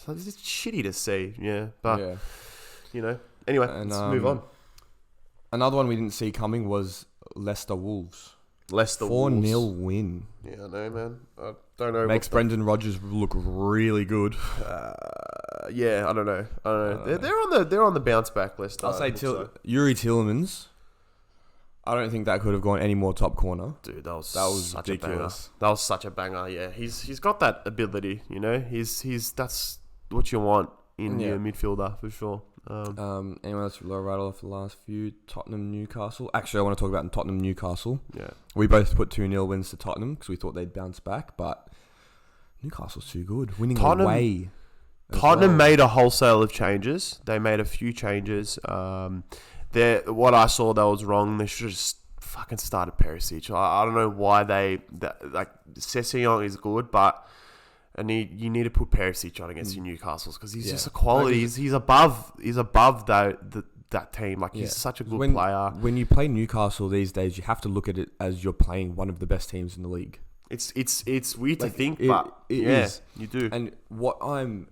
shitty to see. Yeah, but you know. Anyway, let's move on. Another one we didn't see coming was Leicester Wolves. 4-0 win. Yeah, I know, man. I don't know. Makes Brendan Rodgers look really good. I don't know. They're on the bounce back list. I'll say Yuri Tielemans. I don't think that could have gone any more top corner. Dude, that was ridiculous. That was such a banger. Yeah, he's got that ability. You know, that's what you want in your midfielder for sure. Anyone else rattle off the last few? Tottenham, Newcastle. Actually, I want to talk about Tottenham, Newcastle. Yeah. We both put 2-0 wins to Tottenham because we thought they'd bounce back, but Newcastle's too good. Winning away. Tottenham made a wholesale of changes. They made a few changes. What I saw that was wrong. They should have just fucking started Perisic. I don't know why Sessegnon is good, but you need to put Perisic on against your Newcastles because he's just a quality. He's above that team. Like he's such a good player. When you play Newcastle these days, you have to look at it as you're playing one of the best teams in the league. It's weird to think, but it is. You do. And what I'm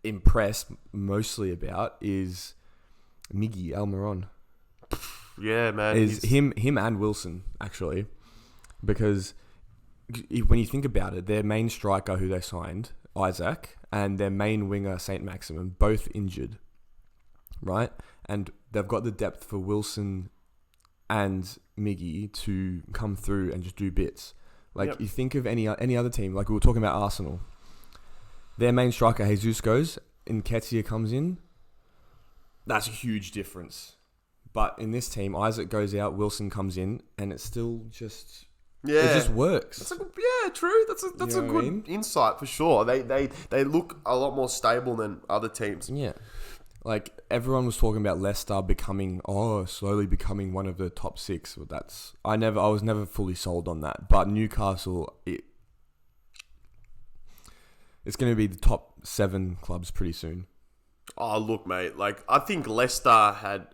impressed mostly about is Miggy Almiron. Yeah, man. Is him and Wilson actually, because when you think about it, their main striker who they signed, Isaac, and their main winger, Saint Maximin, both injured, right? And they've got the depth for Wilson and Miggy to come through and just do bits. Like, you think of any other team, like we were talking about Arsenal. Their main striker, Jesus, goes, Nketiah comes in. That's a huge difference. But in this team, Isaac goes out, Wilson comes in, and it still just... Yeah. It just works. True. That's a good insight for sure. They look a lot more stable than other teams. Yeah. Like, everyone was talking about Leicester slowly becoming one of the top 6. But I was never fully sold on that. But Newcastle, it's going to be the top 7 clubs pretty soon. Oh, look, mate. Like, I think Leicester had,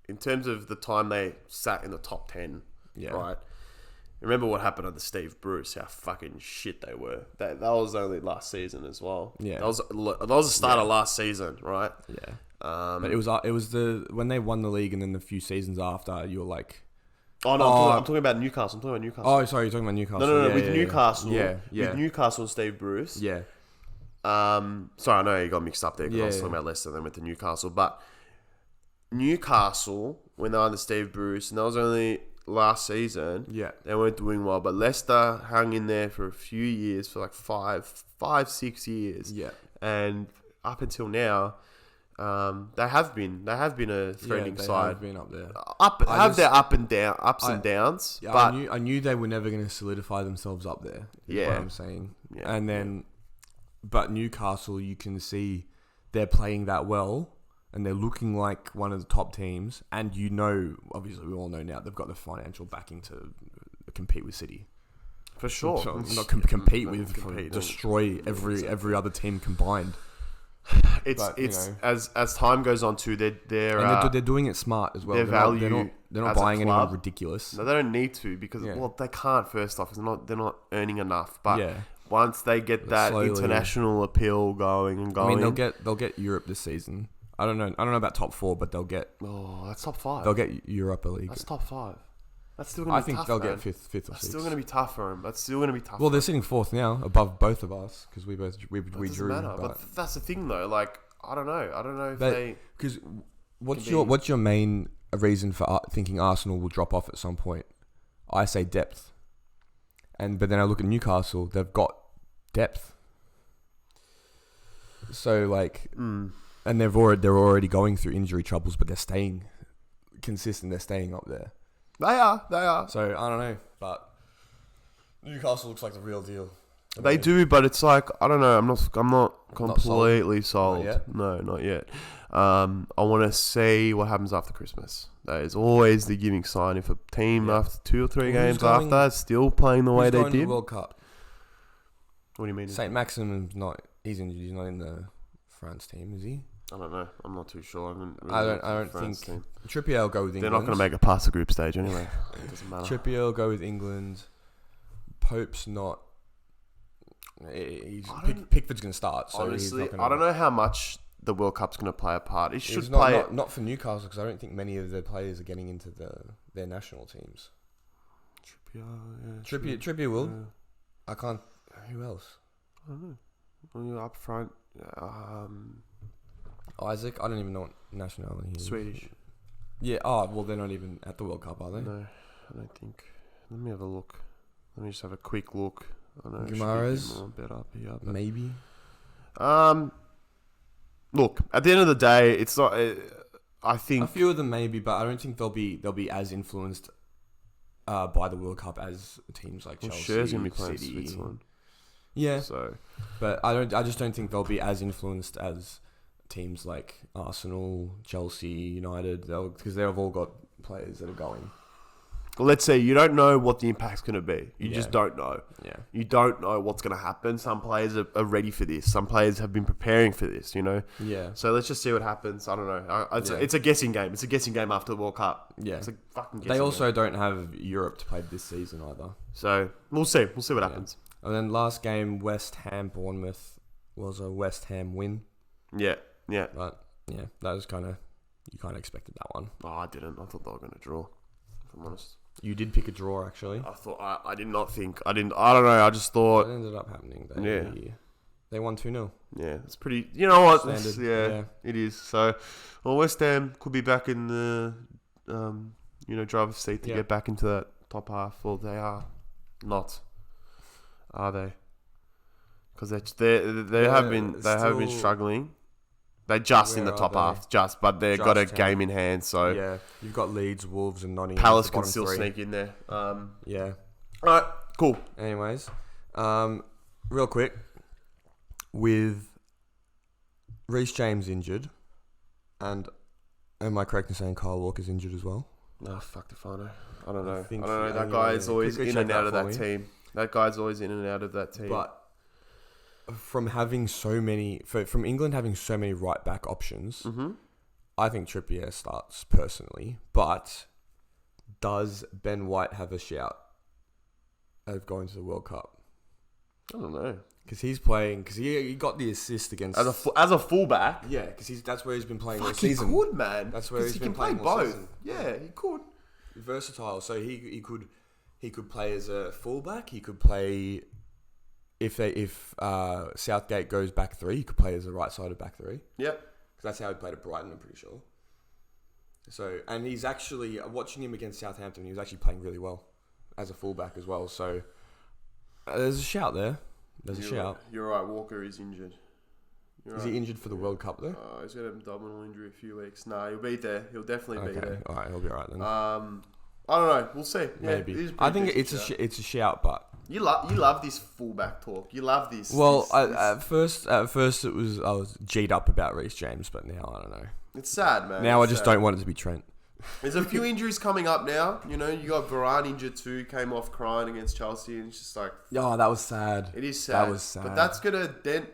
in terms of the time they sat in the top 10, right? Remember what happened under Steve Bruce? How fucking shit they were. That was only last season as well. Yeah, that was the start of last season, right? Yeah. But it was when they won the league, and then the few seasons after, you were like, oh no, I'm talking about Newcastle. Oh, sorry, you're talking about Newcastle. No, with Newcastle. Yeah. With Newcastle and Steve Bruce. Yeah. Sorry, I know you got mixed up there because I was talking about Leicester then with the Newcastle, but Newcastle when they were under Steve Bruce, and that was only last season, they weren't doing well, but Leicester hung in there for a few years, for like 5-6 years, and up until now, they have been a threatening side. Have been up there. Their ups and downs. Yeah, but I knew they were never going to solidify themselves up there. Is what I'm saying. Yeah, and then, but Newcastle, you can see they're playing that well. And they're looking like one of the top teams. And obviously we all know now, they've got the financial backing to compete with City. For sure. So not destroy every other team combined. As time goes on too, they're doing it smart as well. Their value they're not buying anyone ridiculous. No, they don't need to because they can't. First off, because they're not earning enough. But once they get that international appeal going, I mean, they'll get Europe this season. I don't know about top 4, but they'll get... Oh, that's top 5. They'll get Europa League. That's top 5. That's still going to be tough, I think they'll get fifth or 6th. That's still going to be tough for them. Well, they're sitting 4th now, above both of us, because we drew. Matter, but that's the thing, though. Like, I don't know if they... Because what's your main reason for thinking Arsenal will drop off at some point? I say depth. But then I look at Newcastle, they've got depth. So, like... And they're already going through injury troubles, but they're staying consistent. They're staying up there. They are. So I don't know, but Newcastle looks like the real deal. They do, but it's like I don't know. I'm not completely sold. Not yet? No, not yet. I want to see what happens after Christmas. That is always the giving sign. If a team after 2 or 3 games after is still playing the way they did. To the World Cup. What do you mean? Saint Maximin's not. He's injured. He's not in the France team, is he? I don't know. I'm not too sure. I don't think team. Trippier will go with England. They're not going to make it past the group stage anyway. It doesn't matter. Trippier will go with England. Pope's not. Pickford's going to start. So honestly, I don't know how much the World Cup's going to play a part. It should not for Newcastle because I don't think many of their players are getting into their national teams. Trippier will. Yeah. I can't. Who else? I don't know. Well, you're up front. Isaac, I don't even know what nationality he is. Swedish. Yeah, well, they're not even at the World Cup, are they? No, I don't think. Let me have a look. Let me just have a quick look. I know Guimaraes? Maybe. Look, at the end of the day, it's not... I think... A few of them maybe, but I don't think they'll be as influenced by the World Cup as teams like Chelsea, Cher's going to be playing City. Switzerland. Yeah. So, but I just don't think they'll be as influenced as teams like Arsenal, Chelsea, United, because they've all got players that are going. Well, let's say you don't know what the impact's going to be. You just don't know. Yeah. You don't know what's going to happen. Some players are ready for this. Some players have been preparing for this, Yeah. So let's just see what happens. I don't know. It's a guessing game. It's a guessing game after the World Cup. Yeah. It's a fucking guessing They also game. don't have Europe to play this season either. So we'll see. We'll see what happens. And then last game, West Ham Bournemouth was a West Ham win. Yeah. But yeah, that was you kind of expected that one. Oh, I didn't. I thought they were going to draw, if I'm honest. You did pick a draw, actually. I thought I did not think I don't know. I just thought What ended up happening? They won 2-0. Yeah, it's pretty. You know what? Standard. Yeah, it is. So, well, West Ham could be back in the driver's seat to get back into that top half. Well, they are not, are they? Because they have been struggling. They're just in the top half, but they've got a game in hand. So yeah, you've got Leeds, Wolves, and Nottingham. Palace can still sneak in there. Yeah. All right. Cool. Anyways, real quick, with Reece James injured, and am I correct in saying Kyle Walker's injured as well? No, fuck if I know. I don't know. That That guy is always in and out of that team. That guy's always in and out of that team. But from England having so many right back options, I think Trippier starts personally. But does Ben White have a shout of going to the World Cup? I don't know. Because he's playing. Because he got the assist against as a fullback. Yeah, because that's where he's been playing all season. He could, man. That's where he's been playing playing all both. Season. Yeah, he could. Versatile. So he could play as a fullback. He could play if Southgate goes back three. He could play as a right-sided back three. Yep. Because that's how he played at Brighton. I'm pretty sure. So and he's actually watching him against Southampton. He was actually playing really well as a fullback as well. So there's a shout there. You're right. Walker is injured. Is he injured for the World Cup though? He's got a abdominal injury a few weeks. Nah, he'll be there. He'll definitely be there. All right, he'll be all right then. I don't know. We'll see. Maybe. I think it's a shout, but you love this fullback talk. You love this. Well, at first I was G'd up about Reece James, but now I don't know. It's sad, man. Now I just don't want it to be Trent. There's a few injuries coming up now. You know, you got Varane injured too. Came off crying against Chelsea, and it's just like, oh, that was sad. It is sad. That was sad. But that's gonna dent.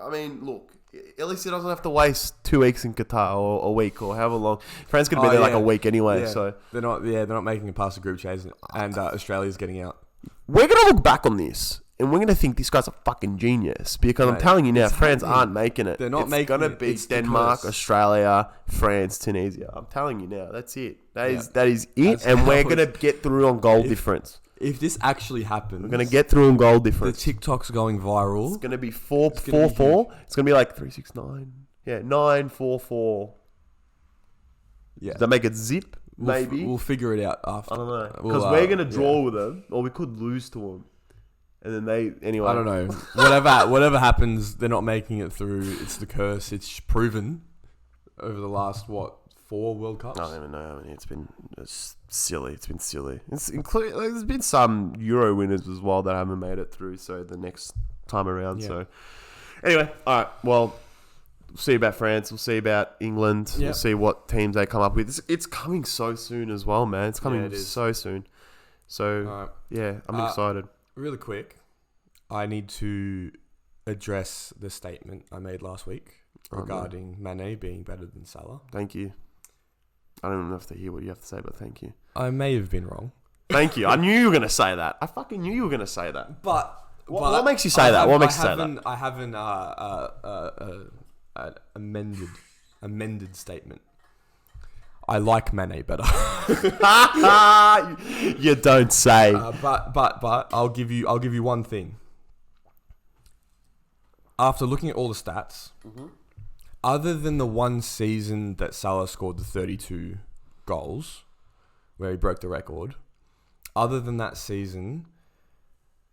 I mean, look. At least he doesn't have to waste 2 weeks in Qatar or a week or however long. France gonna be there like a week anyway. Yeah. So they're not making it past the group chase, and Australia's getting out. We're gonna look back on this. And we're going to think this guy's a fucking genius. Because I'm telling you now, France aren't making it. They're not making it. It's going to be Denmark, Australia, France, Tunisia. I'm telling you now. That's it. That is it. And we're going to get through on goal difference. If this actually happens... We're going to get through on goal difference. The TikTok's going viral. It's going to be 4-4-4. It's going to be like 3-6-9. Yeah, 9-4-4. Yeah. Does that make it zip? Maybe. We'll figure it out after. I don't know. Because we're going to draw with them. Or we could lose to them. And then anyway. I don't know. Whatever happens, they're not making it through. It's the curse. It's proven over the last 4 World Cups. I don't even know. I mean, it's silly. It's been silly. There's been some Euro winners as well that haven't made it through. So the next time around. Yeah. So anyway, all right. Well, we'll see about France. We'll see about England. Yep. We'll see what teams they come up with. It's coming so soon as well, man. It's coming so soon. So yeah, I'm excited. Really quick, I need to address the statement I made last week regarding Mane being better than Salah. Thank you. I don't even have to hear what you have to say, but thank you. I may have been wrong. Thank you. I knew you were going to say that. I fucking knew you were going to say that. But what makes you say that? What makes you say that? I have an amended statement. I like Mane better. You don't say. But I'll give you one thing. After looking at all the stats, other than the one season that Salah scored the 32 goals, where he broke the record, other than that season,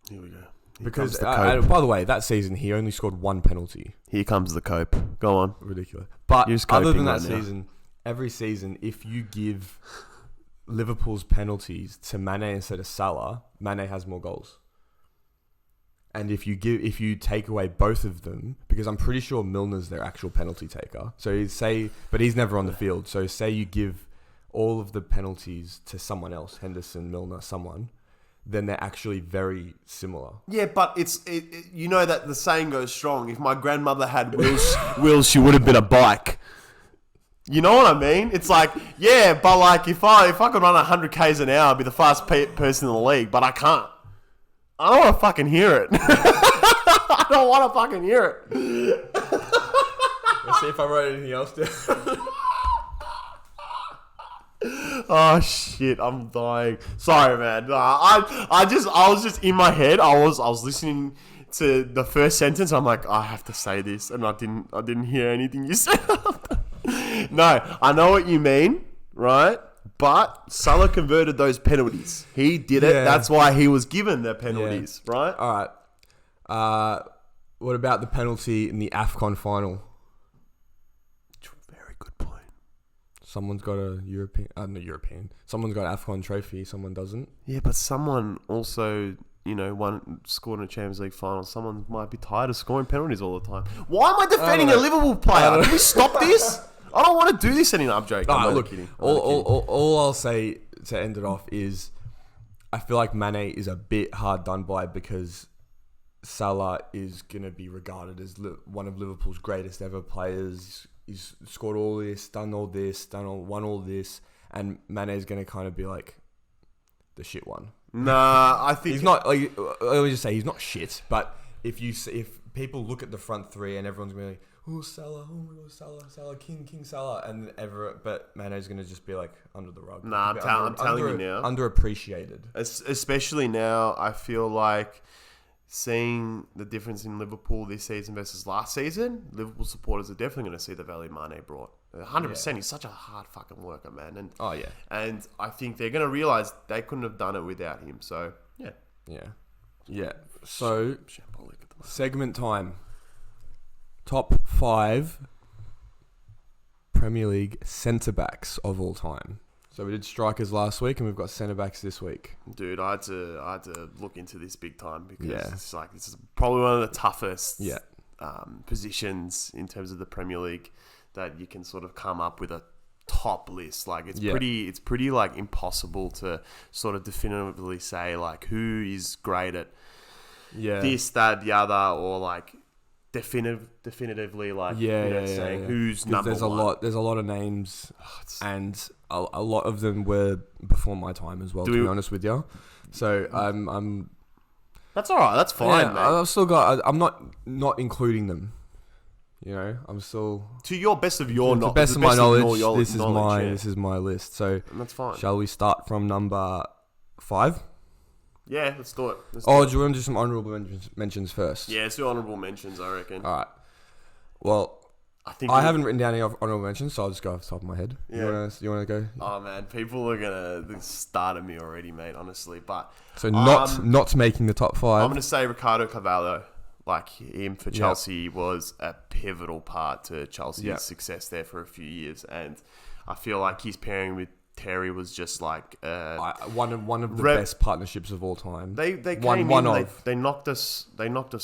here we go. Because by the way, that season he only scored 1 penalty. Here comes the cope. Go on. Ridiculous. But other than that season. Every season, if you give Liverpool's penalties to Mane instead of Salah, Mane has more goals. And if you take away both of them, because I'm pretty sure Milner's their actual penalty taker. So but he's never on the field. So say you give all of the penalties to someone else, Henderson, Milner, someone, then they're actually very similar. Yeah, but you know that the saying goes strong. If my grandmother had wheels, she would have been a bike. You know what I mean? It's like, yeah, but like if I could run 100 k's an hour, I'd be the fastest person in the league, but I can't. I don't want to fucking hear it. I don't want to fucking hear it. Let's see if I wrote anything else down. Oh shit, I'm dying. Sorry, man. I was just in my head. I was listening to the first sentence. I'm like, I have to say this, and I didn't hear anything you said. No, I know what you mean, right? But Salah converted those penalties. He did it. Yeah. That's why he was given the penalties, right? All right. What about the penalty in the AFCON final? Very good point. Someone's got a Someone's got an AFCON trophy. Someone doesn't. Yeah, but someone also, scored in a Champions League final. Someone might be tired of scoring penalties all the time. Why am I defending a Liverpool player? Can we stop this? I don't want to do this anymore. I'm joking. I'm kidding. All I'll say to end it off is I feel like Mane is a bit hard done by because Salah is going to be regarded as one of Liverpool's greatest ever players. He's scored all this, done all this, won all this, and Mane is going to kind of be like the shit one. Nah, I think he's not. Like, let me just say he's not shit. But if people look at the front three and everyone's going to be like, oh Salah, oh my god, Salah, King Salah, and but Mane's going to just be like under the rug. Nah, I'm telling you now, underappreciated. Especially now, I feel like seeing the difference in Liverpool this season versus last season, Liverpool supporters are definitely going to see the value Mane brought. 100%. Yeah. He's such a hard fucking worker, man. And and I think they're going to realize they couldn't have done it without him. So yeah. So segment time. Top 5 Premier League centre backs of all time. So we did strikers last week, and we've got centre backs this week. Dude, I had to look into this big time because it's like this is probably one of the toughest positions in terms of the Premier League that you can sort of come up with a top list. Like it's pretty like impossible to sort of definitively say like who is great at this, that, the other, or like definitively like saying who's number one. There's a lot of names, and a lot of them were before my time as well. To be honest with you, so I'm. That's all right. That's fine. Yeah, I've still got. I'm not including them. I'm still to your best of your knowledge. Best of my knowledge. This is my list. So that's fine. Shall we start from number 5? Yeah, let's do it. Do you want to do some honourable mentions first? Yeah, let's do honourable mentions, I reckon. All right. Well, I haven't written down any honourable mentions, so I'll just go off the top of my head. Yeah. You want to go? Oh, man. People are going to start at me already, mate, honestly. But so not making the top 5. I'm going to say Ricardo Carvalho. Like, him for Chelsea was a pivotal part to Chelsea's success there for a few years. And I feel like his pairing with Terry was just like one of the best partnerships of all time. They knocked us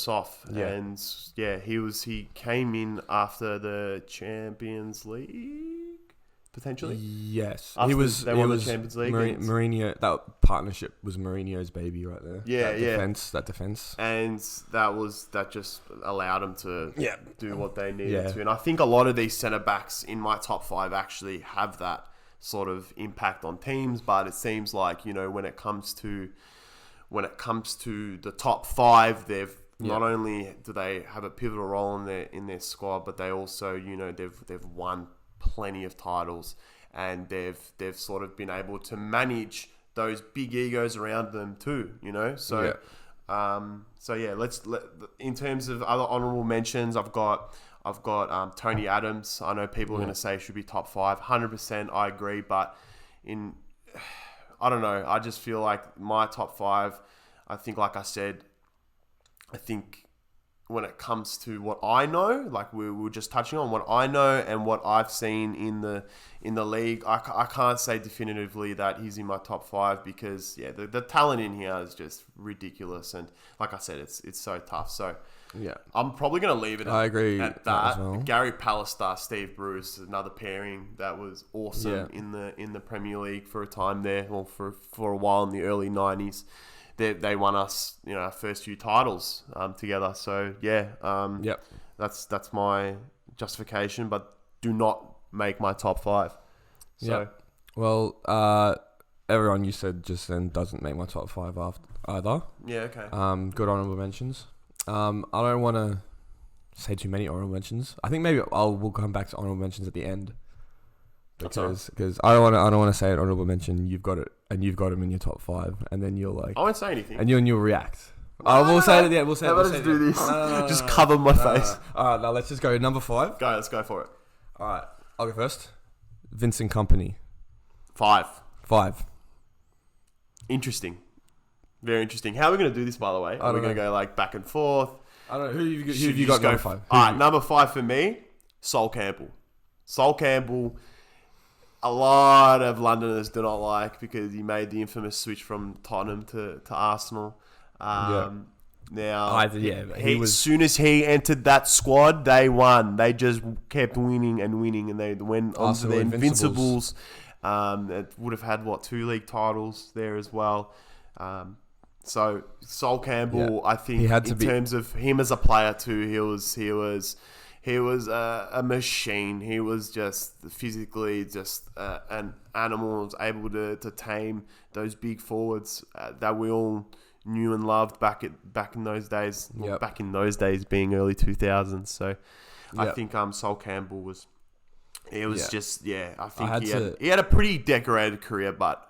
off, and he came in after the Champions League potentially. Yes, after he was. They won the Champions League. Mourinho, that partnership was Mourinho's baby right there. That defense, and that just allowed them to do what they needed to. And I think a lot of these centre backs in my top 5 actually have that sort of impact on teams, but it seems like when it comes to the top 5, they've not only do they have a pivotal role in their squad, but they also they've won plenty of titles, and they've sort of been able to manage those big egos around them too. Let's in terms of other honourable mentions, I've got Tony Adams. I know people are going to say should be top 5. 100%, I agree. But I don't know. I just feel like my top 5. I think, like I said, when it comes to what I know, like we were just touching on what I know and what I've seen in the league, I can't say definitively that he's in my top 5 because the talent in here is just ridiculous. And like I said, it's so tough. So. Yeah, I'm probably going to leave it I agree at that. As well. Gary Pallister, Steve Bruce, another pairing that was awesome in the Premier League for a time there, or for a while in the early 90s. They won us, our first few titles together. So that's my justification, but do not make my top 5. So well, everyone you said just then doesn't make my top 5 either. Yeah, okay. Good honourable mentions. I don't want to say too many honourable mentions. I think maybe we'll come back to honourable mentions at the end. because I don't want to say an honorable mention. You've got it, and you've got him in your top 5, and then you're like, I won't say anything, and you'll react. We'll say it. Yeah, we'll say it. Let's do this. Just cover my face. All right, now let's just go number 5. Let's go for it. All right, I'll go first. Vincent Kompany. 5. 5. Interesting. Very interesting. How are we going to do this, by the way? Are we going to go like back and forth? I don't know. Who have you got number 5? All right, number 5 for me, Sol Campbell. Sol Campbell, a lot of Londoners do not like because he made the infamous switch from Tottenham to Arsenal. Now, as soon as he entered that squad, they won. They just kept winning, and they went on to the Invincibles. It would have had 2 league titles there as well. So Sol Campbell, I think, terms of him as a player too, he was a machine. He was just physically just an animal. Was able to tame those big forwards that we all knew and loved back in those days. Well, back in those days being early 2000s. So I think Sol Campbell was. It was I think he had a pretty decorated career, but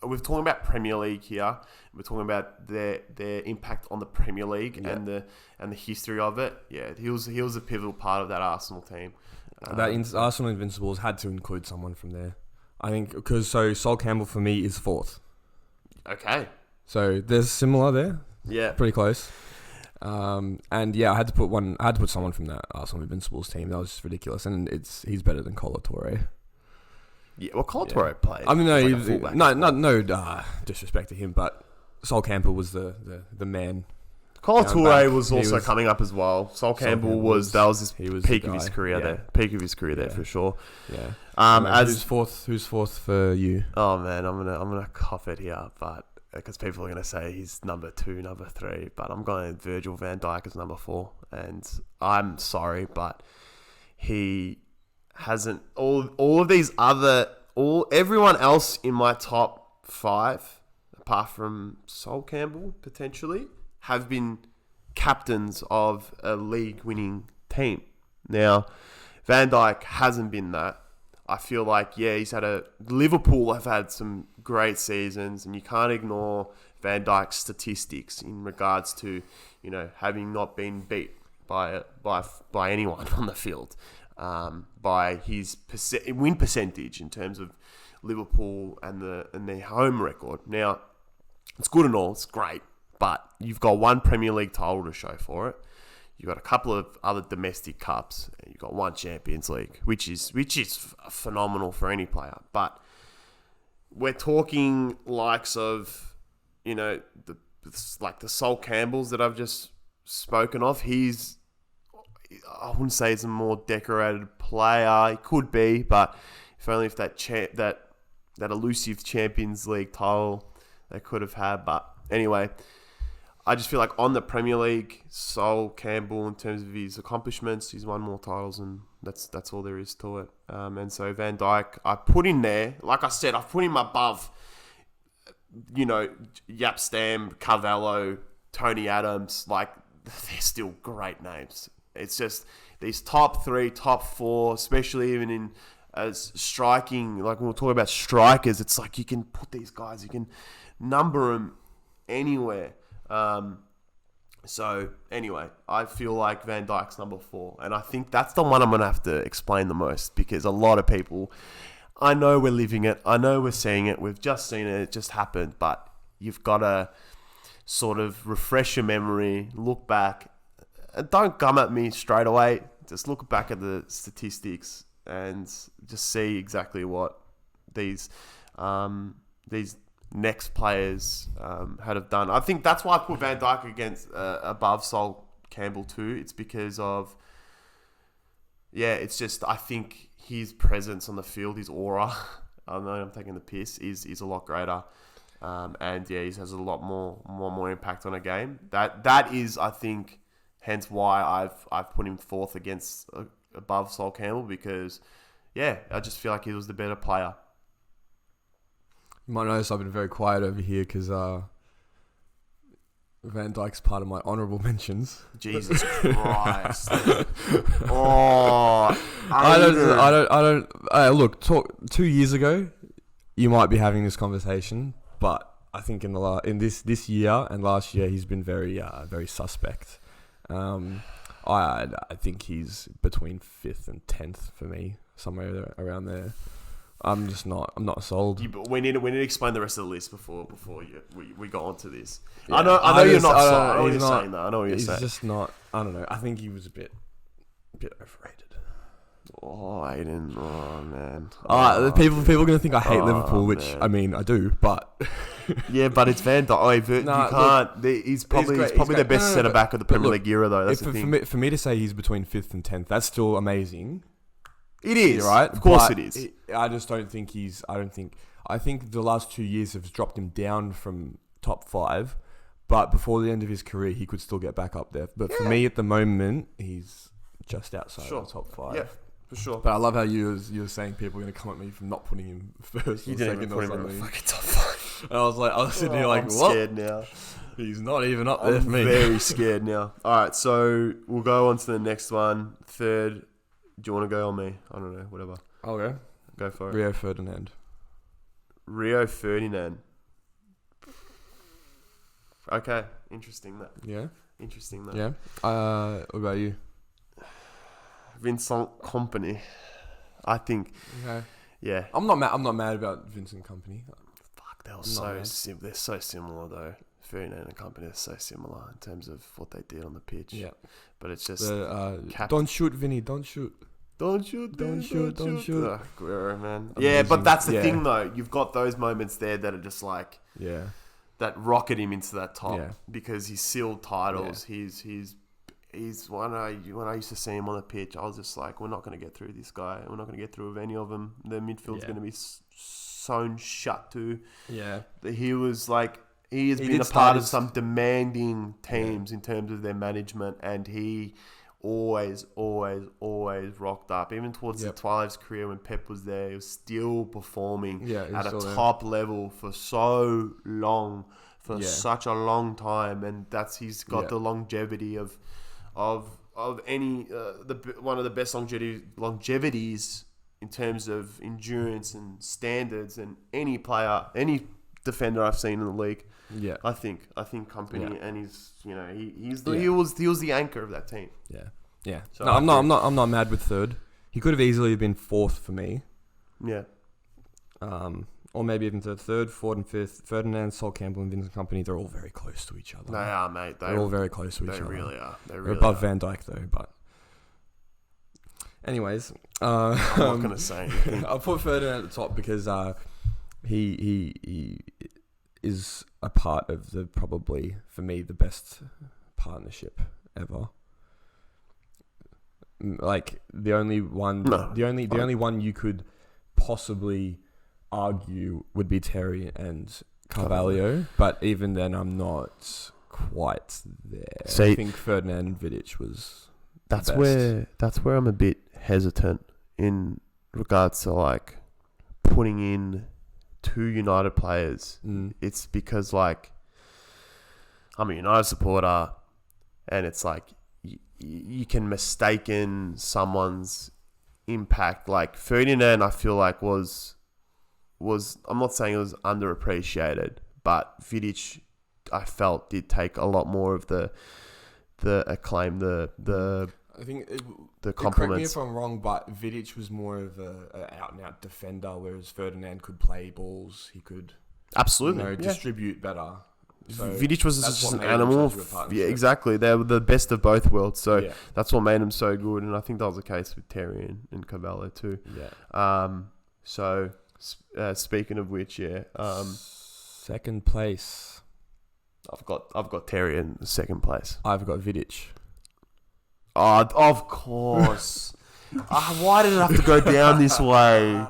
we're talking about Premier League here. We're talking about their impact on the Premier League and the history of it. Yeah, he was a pivotal part of that Arsenal team. Arsenal Invincibles had to include someone from there. I think because Sol Campbell for me is 4th. Okay. So there's similar there. Yeah. Pretty close. I had to put someone from that Arsenal Invincibles team. That was just ridiculous, and he's better than Colo Touré. Yeah, well, Colo Touré played. I mean, no disrespect to him, but Sol Campbell was the man. Colo Touré was also coming up as well. Sol Campbell was his peak of his career there. Peak of his career there for sure. Yeah. Who's fourth for you? Oh man, I'm gonna cough it here, but because people are gonna say he's number 2, number 3, but I'm going Virgil van Dijk as number 4, and I'm sorry, but he hasn't everyone else in my top 5, apart from Sol Campbell potentially, have been captains of a league-winning team. Now, Van Dijk hasn't been that. I feel like, Liverpool have had some great seasons, and you can't ignore Van Dijk's statistics in regards to, having not been beat by anyone on the field, by his win percentage in terms of Liverpool and their home record. Now, it's good and all, it's great, but you've got 1 Premier League title to show for it. You've got a couple of other domestic cups, and you've got 1 Champions League, which is phenomenal for any player. But we're talking likes of, the Sol Campbells that I've just spoken of. I wouldn't say he's a more decorated player. He could be, but if only if that elusive Champions League title they could have had. But anyway, I just feel like on the Premier League, Sol Campbell, in terms of his accomplishments, he's won more titles, and that's all there is to it. And so Van Dijk, I put in there, like I said, I've put him above, Jaap Stam, Carvalho, Tony Adams. Like, they're still great names. It's just these top 3, top 4, especially even in as striking, like when we're talking about strikers, it's like you can put these guys, you can number them anywhere. So anyway, I feel like Van Dijk's number 4, and I think that's the one I'm going to have to explain the most, because a lot of people, I know we're living it, I know we're seeing it, we've just seen it just happened, but you've got to sort of refresh your memory, look back, and don't come at me straight away, just look back at the statistics and just see exactly what these next players have done. I think that's why I put Van Dijk above Sol Campbell too. It's because of, it's just, I think his presence on the field, his aura, I know I'm taking the piss, is a lot greater. And he has a lot more impact on a game. That is, I think, hence why I've put him 4th above Sol Campbell, because I just feel like he was the better player. You might notice I've been very quiet over here because Van Dijk's part of my honourable mentions. Jesus Christ. I don't. Look, 2 years ago, you might be having this conversation, but I think in this year and last year, he's been very suspect. I think he's between 5th and 10th for me, somewhere around there. I'm not sold. We need to explain the rest of the list before we go on to this. Yeah. I know you're not sold. I know what you're saying though. I know what you're saying. He's just not. I don't know. I think he was a bit overrated. Oh, Aiden. Oh, man. People are going to think I hate Liverpool, which, man. I mean, I do, but... yeah, but it's Van Dijk. You can't... He's probably the best centre-back of the Premier League era, though. That's the thing. For me to say he's between 5th and 10th, that's still amazing. It is. Right? Of course it is. I just don't think he's... I think the last 2 years have dropped him down from top 5, but before the end of his career, he could still get back up there. But for me, at the moment, he's just outside the top 5. Yeah. For sure. But I love how you were saying people are going to come at me for not putting him first or second or something. In the fucking top 5. And I was sitting here like, what? I'm scared now. He's not even up there for me. I'm very scared now. All right, so we'll go on to the next one. Third. Do you want to go on me? I don't know. Whatever. I'll go. Go for it. Rio Ferdinand. Okay. Interesting that. Yeah. Interesting that. Yeah. What about you? Vincent Kompany. I think. Okay. Yeah. I'm not mad about Vincent Kompany. Fuck, they're so similar though. Ferdinand and Kompany are so similar in terms of what they did on the pitch. Yeah. But it's just don't shoot, Vinny. Don't shoot. Don't shoot. Oh, Guerrero, man. Amazing. Yeah, but that's the thing though. You've got those moments there that are just like that rocket him into that top because he's sealed titles. Yeah. He's when I used to see him on the pitch, I was just like, we're not going to get through this guy. We're not going to get through with any of them. The midfield's going to be sewn shut to. Yeah. He was like, he has been a part of some demanding teams in terms of their management, and he always rocked up. Even towards the twilight of his career when Pep was there, he was still performing at a top level for so long, for such a long time, and he's got the longevity of any one of the best longevities in terms of endurance and standards, and any defender I've seen in the league. Yeah, I think Kompany, and he was the anchor of that team. Yeah. So I'm not mad with third. He could have easily been 4th for me. Yeah. Or maybe even third, 4th and 5th. Ferdinand, Sol Campbell, and Vincent Kompany, they're all very close to each other. They are, mate. They're all very close to each other. They really are. They're above Van Dijk, though. But anyways, I'm not going to say anything. I'll put Ferdinand at the top because he is a part of probably, for me, the best partnership ever. Like the only one you could possibly argue would be Terry and Carvalho, but even then I'm not quite there. So I think Ferdinand and Vidic was that's where I'm a bit hesitant in regards to like putting in 2 United players. It's because like I'm a United supporter, and it's like you can mistaken someone's impact. Like Ferdinand, I feel like was I'm not saying it was underappreciated, but Vidic, I felt, did take a lot more of the acclaim, the compliments. Correct me if I'm wrong, but Vidic was more of a out and out defender, whereas Ferdinand could play balls. He could absolutely distribute better. So Vidic was just an animal. Yeah, exactly. They were the best of both worlds. So that's what made him so good. And I think that was the case with Terry and Carvalho too. Yeah. So speaking of which, second place. I've got Terry in second place. I've got Vidic. Oh, of course. Why did it have to go down this way?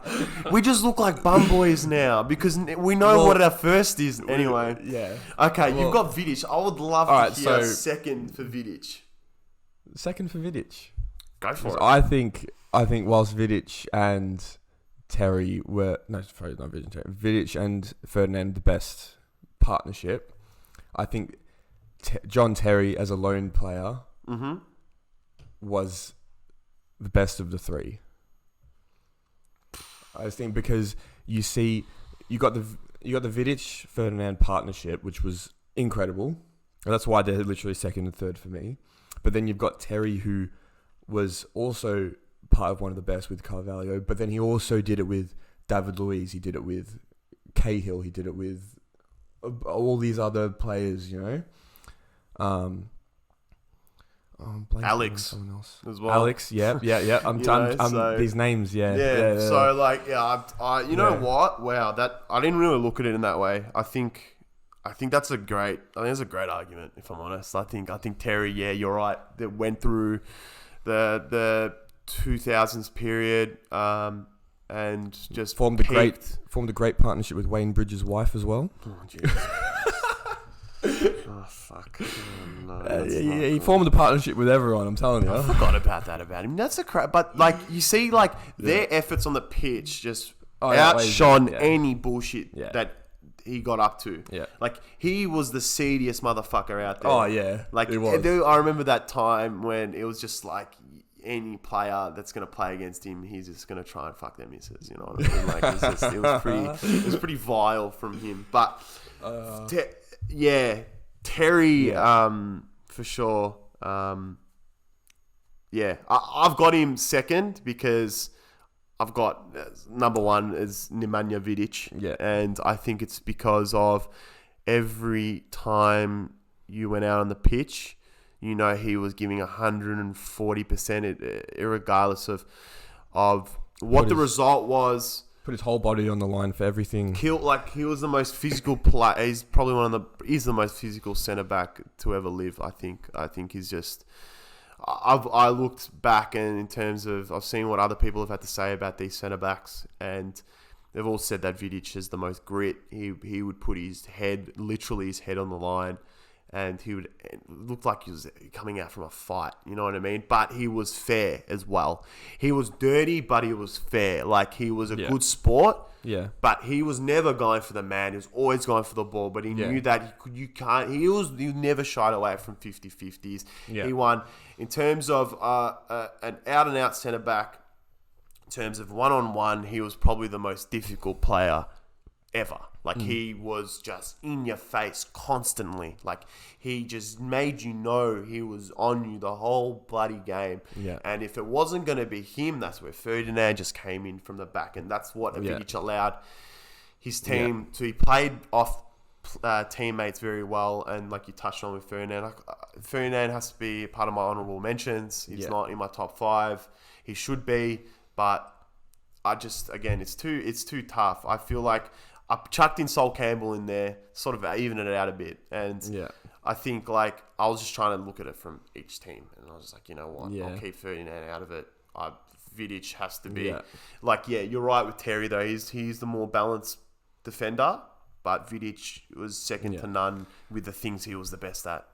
We just look like bum boys now because we know what our first is anyway. Yeah. Okay, you've got Vidic. I would love to hear second for Vidic. Second for Vidic. Go for it. I think whilst Vidic and Terry were Vidic and Ferdinand the best partnership, I think John Terry as a lone player was the best of the 3. I think because you got the Vidic Ferdinand partnership, which was incredible. And that's why they're literally second and third for me. But then you've got Terry, who was also part of one of the best with Carvalho, but then he also did it with David Luiz, he did it with Cahill, he did it with all these other players, you know. Alex someone else as well. Alex, yeah. I'm these names, yeah. So like, I you know what? Wow, that I didn't really look at it in that way. I think that's a great argument. If I'm honest, I think Terry, yeah, you're right. That went through the 2000s period, and just formed a great partnership with Wayne Bridges' wife as well. Oh, Jesus. Oh, fuck. Oh, no, he formed a partnership with everyone, I'm telling you. I forgot about him. That's a crap. But, like, you see, like, their efforts on the pitch just outshone any bullshit that he got up to. Yeah. Like, he was the seediest motherfucker out there. Oh, yeah. Like, it was. I remember that time when it was just like, any player that's going to play against him, he's just going to try and fuck their misses. You know what I mean? Like, it was pretty vile from him. But, Terry, for sure. I've got him second because I've got number one is Nemanja Vidic. Yeah. And I think it's because of every time you went out on the pitch, you know, he was giving 140%, regardless of what the result was. Put his whole body on the line for everything. He was the most physical player. He's probably he's the most physical centre back to ever live. I think he's just. I looked back and in terms of I've seen what other people have had to say about these centre backs, and they've all said that Vidic has the most grit. He would put his head on the line. And it looked like he was coming out from a fight, you know what I mean? But he was fair as well. He was dirty, but he was fair. Like, he was a good sport. Yeah. But he was never going for the man. He was always going for the ball. But he knew that he never shied away from 50-50s. Yeah. He won. In terms of an out-and-out centre-back, in terms of one-on-one, he was probably the most difficult player ever. Like, he was just in your face constantly. Like, he just made you know he was on you the whole bloody game. Yeah. And if it wasn't going to be him, that's where Ferdinand just came in from the back. And that's what Vidic allowed his team to. He played off teammates very well. And like you touched on with Ferdinand, Ferdinand has to be part of my honourable mentions. He's not in my top 5. He should be. But I just, again, it's too tough. I feel like I chucked in Sol Campbell in there, sort of even it out a bit. And I think, like, I was just trying to look at it from each team. And I was just like, you know what? I'll keep Ferdinand out of it. Vidic has to be. Yeah. Like, you're right with Terry, though. He's the more balanced defender. But Vidic was second to none with the things he was the best at.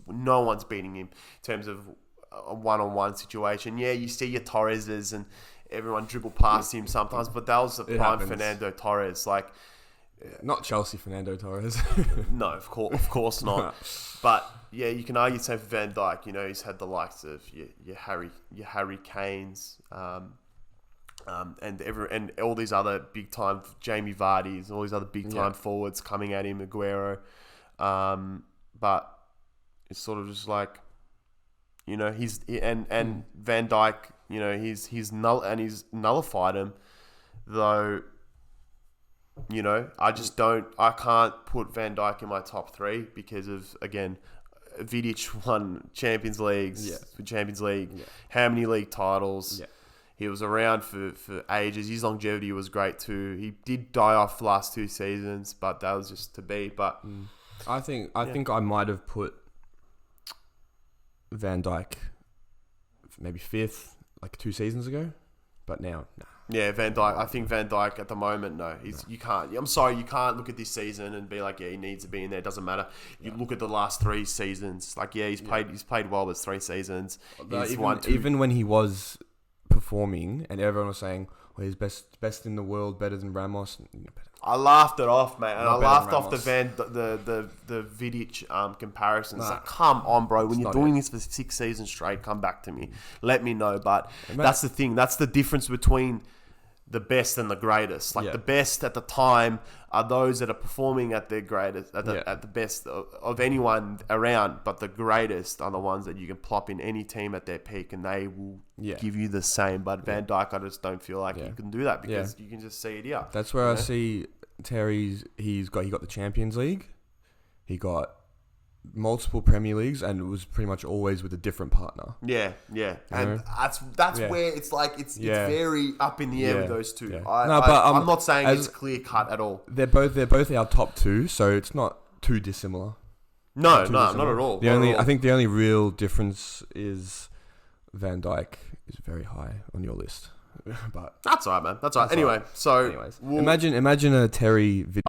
No one's beating him in terms of a one-on-one situation. Yeah, you see your Torreses and everyone dribble past him sometimes, but that was the prime Fernando Torres. Like, not Chelsea Fernando Torres. No, of course not. But yeah, you can argue the same for Van Dijk. You know, he's had the likes of your Harry Kanes, and all these other big time Jamie Vardy's, all these other big time forwards coming at him, Aguero. But it's sort of just like, you know, and Van Dijk. You know, he's nullified him, though. You know, I can't put Van Dijk in my top 3 because of, again, Vidic won Champions League, how many league titles. Yeah. He was around for ages. His longevity was great too. He did die off the last 2 seasons, but that was just to be. But I think I might have put Van Dijk maybe 5th. Like 2 seasons ago, but now, nah. Yeah, Van Dijk. I think Van Dijk at the moment, no. You can't. I'm sorry, you can't look at this season and be like, he needs to be in there. It doesn't matter. You look at the last 3 seasons. Like, he's played well. There's 3 seasons. Even when he was performing, and everyone was saying, "Well, he's best in the world, better than Ramos." I laughed it off, mate, and I laughed off the Vidic comparisons. Nah. Like, come on, bro. When you're doing this for 6 seasons straight, come back to me. Let me know. But that's the thing. That's the difference between the best and the greatest. Like the best at the time are those that are performing at their greatest, at the best of anyone around. But the greatest are the ones that you can plop in any team at their peak, and they will give you the same. But Van Dijk, I just don't feel like you can do that because you can just see it here. That's where I see Terry's. He got the Champions League. He got multiple Premier Leagues, and it was pretty much always with a different partner. And that's where it's like it's very up in the air with those two. I'm not saying it's clear cut at all. They're both our top two, so it's not too dissimilar. No, not at all. I think the only real difference is Van Dijk is very high on your list, but that's all right, man. That's all right. Anyway, imagine a Terry video.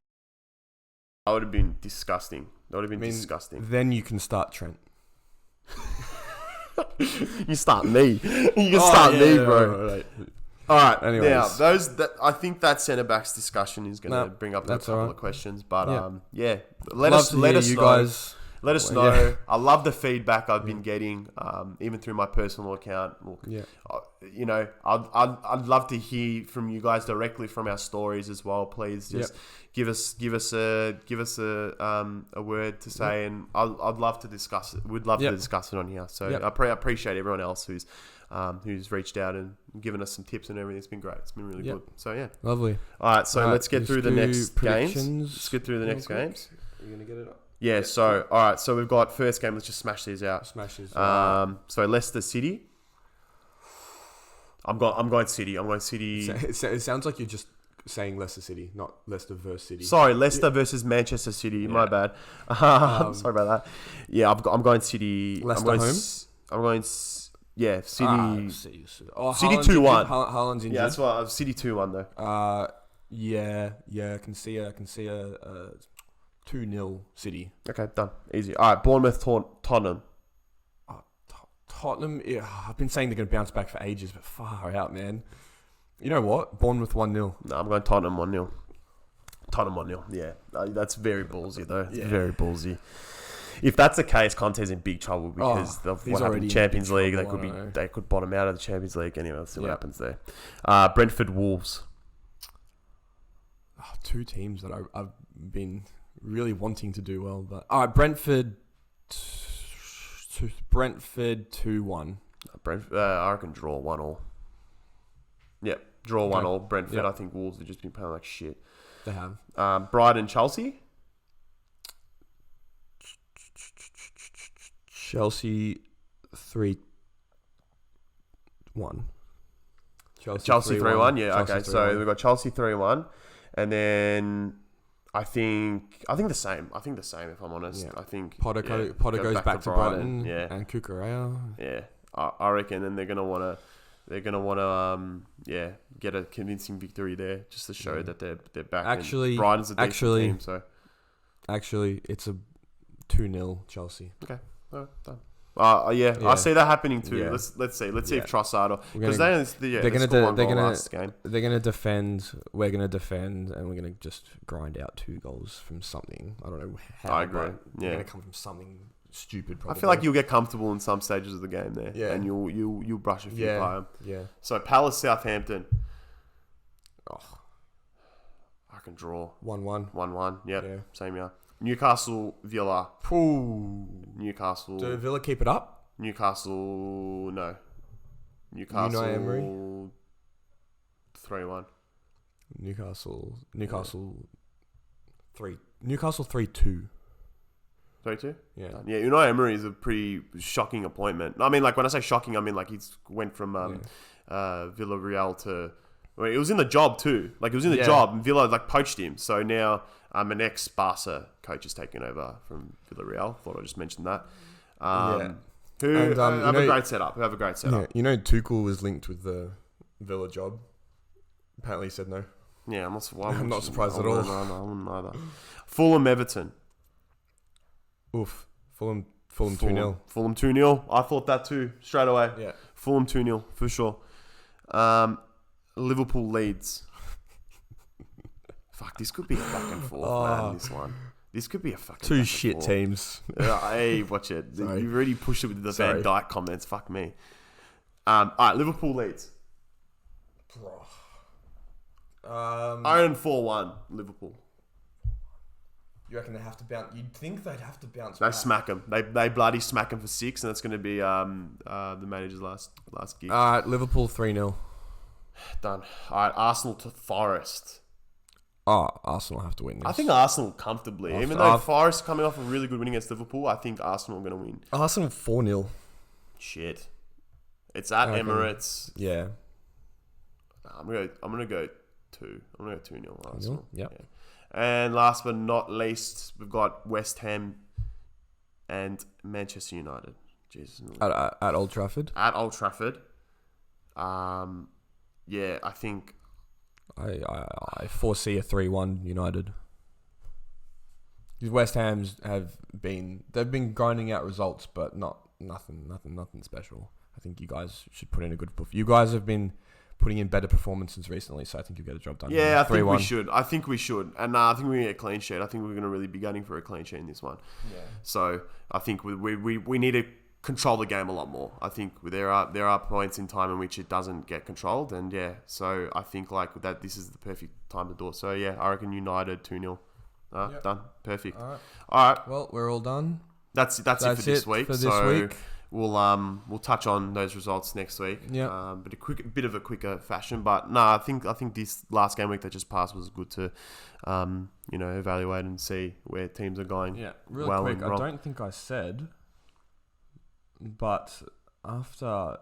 That would have been disgusting. That would have been disgusting. Then you can start Trent. You start me. You can start me, bro. Right. All right. Anyways. Now, I think that centre backs discussion is going to bring up a couple of questions. But let us know. Guys. Let us know. Yeah. I love the feedback I've been getting, even through my personal account. Look, I'd love to hear from you guys directly from our stories as well. Please just give us a word to say, and I'd love to discuss it. We'd love to discuss it on here. So I appreciate everyone else who's reached out and given us some tips and everything. It's been great. It's been really good. So lovely. All right, so let's get through the next games. Let's get through the next games. Are you gonna get it up? Yeah, so, all right, so we've got first game. Let's just smash these out. So, Leicester City. I'm going City. I'm going City. It sounds like you're just saying Leicester City, not Leicester versus City. Sorry, Leicester versus Manchester City. Yeah. My bad. Sorry about that. Yeah, I'm going City. Leicester home? I'm going, City. City 2-1. Haaland's injured. Yeah, that's why. City 2-1, though. I can see a 2-0 City. Okay, done. Easy. All right, Bournemouth, Tottenham. Tottenham, I've been saying they're going to bounce back for ages, but far out, man. You know what? Bournemouth 1-0. No, I'm going Tottenham 1-0. Tottenham 1-0, yeah. That's very ballsy, though. It's very ballsy. If that's the case, Conte's in big trouble because of what happened in the Champions League. They could bottom out of the Champions League. Anyway, let's see what happens there. Brentford, Wolves. Two teams that I've been really wanting to do well, but all right, Brentford 2-1. I reckon draw 1-1. Yeah, draw 1-1. Brentford. Yep. I think Wolves have just been playing like shit. They have. Brighton, Chelsea. Chelsea 3-1. Chelsea 3-1. Yeah. Chelsea okay. 3-1. So we've got Chelsea 3-1, and then. I think the same. If I'm honest, I think Potter goes back to Brighton. And Cucurella. Yeah, I reckon. And they're gonna wanna get a convincing victory there just to show that they're back. Actually, Brighton's a decent team. So actually, it's a 2-0 Chelsea. Okay, done. I see that happening too. Yeah. Let's see if Trossard, because they're gonna defend. We're gonna defend, and we're gonna just grind out 2 goals from something. I don't know how. I agree. They're gonna come from something stupid. Probably. I feel like you'll get comfortable in some stages of the game there, and you'll brush a few by them. Yeah. So Palace, Southampton. Oh, I can draw 1-1. 1-1. Yep. Yeah. Same here. Newcastle, Villa. Ooh. Newcastle. Do Villa keep it up? Newcastle, no. Newcastle, Unai Emery? 3-1. Newcastle 3. Newcastle 3-2. 3-2? Yeah. Yeah, Unai Emery is a pretty shocking appointment. I mean, like, when I say shocking, I mean, like, he's went from Villarreal to... Well, it was in the job too. Like, it was in the job, and Villa, like, poached him. So now... an ex-Barca coach is taking over from Villarreal. Thought I just mentioned that. Who have a great setup. Yeah, you know, Tuchel was linked with the Villa job. Apparently, he said no. Yeah, I'm not surprised at all. No, I wouldn't either. Fulham, Everton. Oof. Fulham 2-0. Fulham 2-0. I thought that too, straight away. Yeah. Fulham 2-0, for sure. Liverpool, Leeds. Fuck, this could be a back and forth, man, this one. This could be a fucking 2 shit teams. Hey, watch it. Sorry. You really pushed it with the Van Dijk comments. Fuck me. All right, Liverpool, Leeds. Iron 4-1 Liverpool. You reckon they have to bounce? You'd think they'd have to bounce. They smack them. They bloody smack them for 6, and that's going to be the manager's last gig. Liverpool 3-0. Done. All right, Arsenal to Forest. Oh, Arsenal have to win this. I think Arsenal comfortably. Even though Forest are coming off a really good win against Liverpool, I think Arsenal are going to win. Arsenal 4-0. Shit. It's at Emirates. Yeah. I'm gonna go 2. I'm gonna go 2-0 Arsenal. Yep. Yeah. And last but not least, we've got West Ham and Manchester United. Jesus. At Old Trafford. At Old Trafford. Yeah, I think I foresee a 3-1 United. Because West Ham's they've been grinding out results, but nothing special. I think you guys should put in a good performance. You guys have been putting in better performances recently, so I think you'll get the job done. Yeah, I think we should. And I think we get a clean sheet. I think we're going to really be gunning for a clean sheet in this one. Yeah. So I think we need to control the game a lot more. I think there are points in time in which it doesn't get controlled, and yeah, so I think like that this is the perfect time to do it. So yeah, I reckon United 2-0. Done. Perfect. All right. Well, we're all done. That's it for this week. We'll touch on those results next week. Yeah. But a bit of a quicker fashion. But no, I think this last game week that just passed was good to evaluate and see where teams are going. Yeah. Real quick, I don't think I said, but after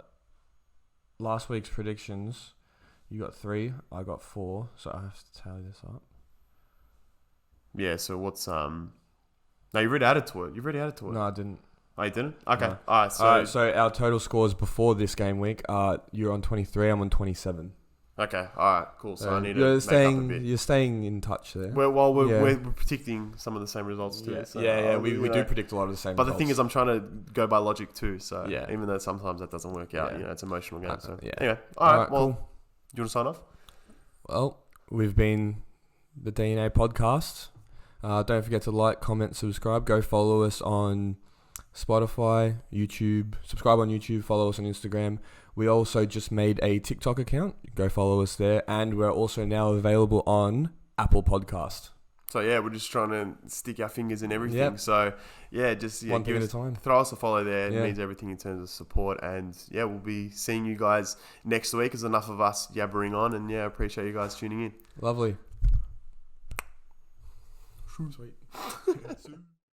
last week's predictions, you got 3, I got 4, so I have to tally this up. Yeah, so what's No, you've already added to it. No, I didn't. Oh, you didn't? Okay. No. All right. So our total scores before this game week are you're on 23, I'm on 27. Okay. All right. Cool. So I need to make up a bit. You're staying in touch there. We're predicting some of the same results too. Yeah, so we do predict a lot of the same But results. the thing is, I'm trying to go by logic too. So yeah. Even though sometimes that doesn't work out, it's an emotional game. So yeah. Anyway. All right. Well, cool. do you want to sign off? Well, we've been the DNA Podcast. Don't forget to like, comment, subscribe. Go follow us on Spotify, YouTube. Subscribe on YouTube. Follow us on Instagram. We also just made a TikTok account. Go follow us there. And we're also now available on Apple Podcast. So yeah, we're just trying to stick our fingers in everything. Yep. So yeah, just one thing at a time. Throw us a follow there. It means everything in terms of support. And yeah, we'll be seeing you guys next week. There's enough of us yabbering on. And yeah, I appreciate you guys tuning in. Lovely. Sweet.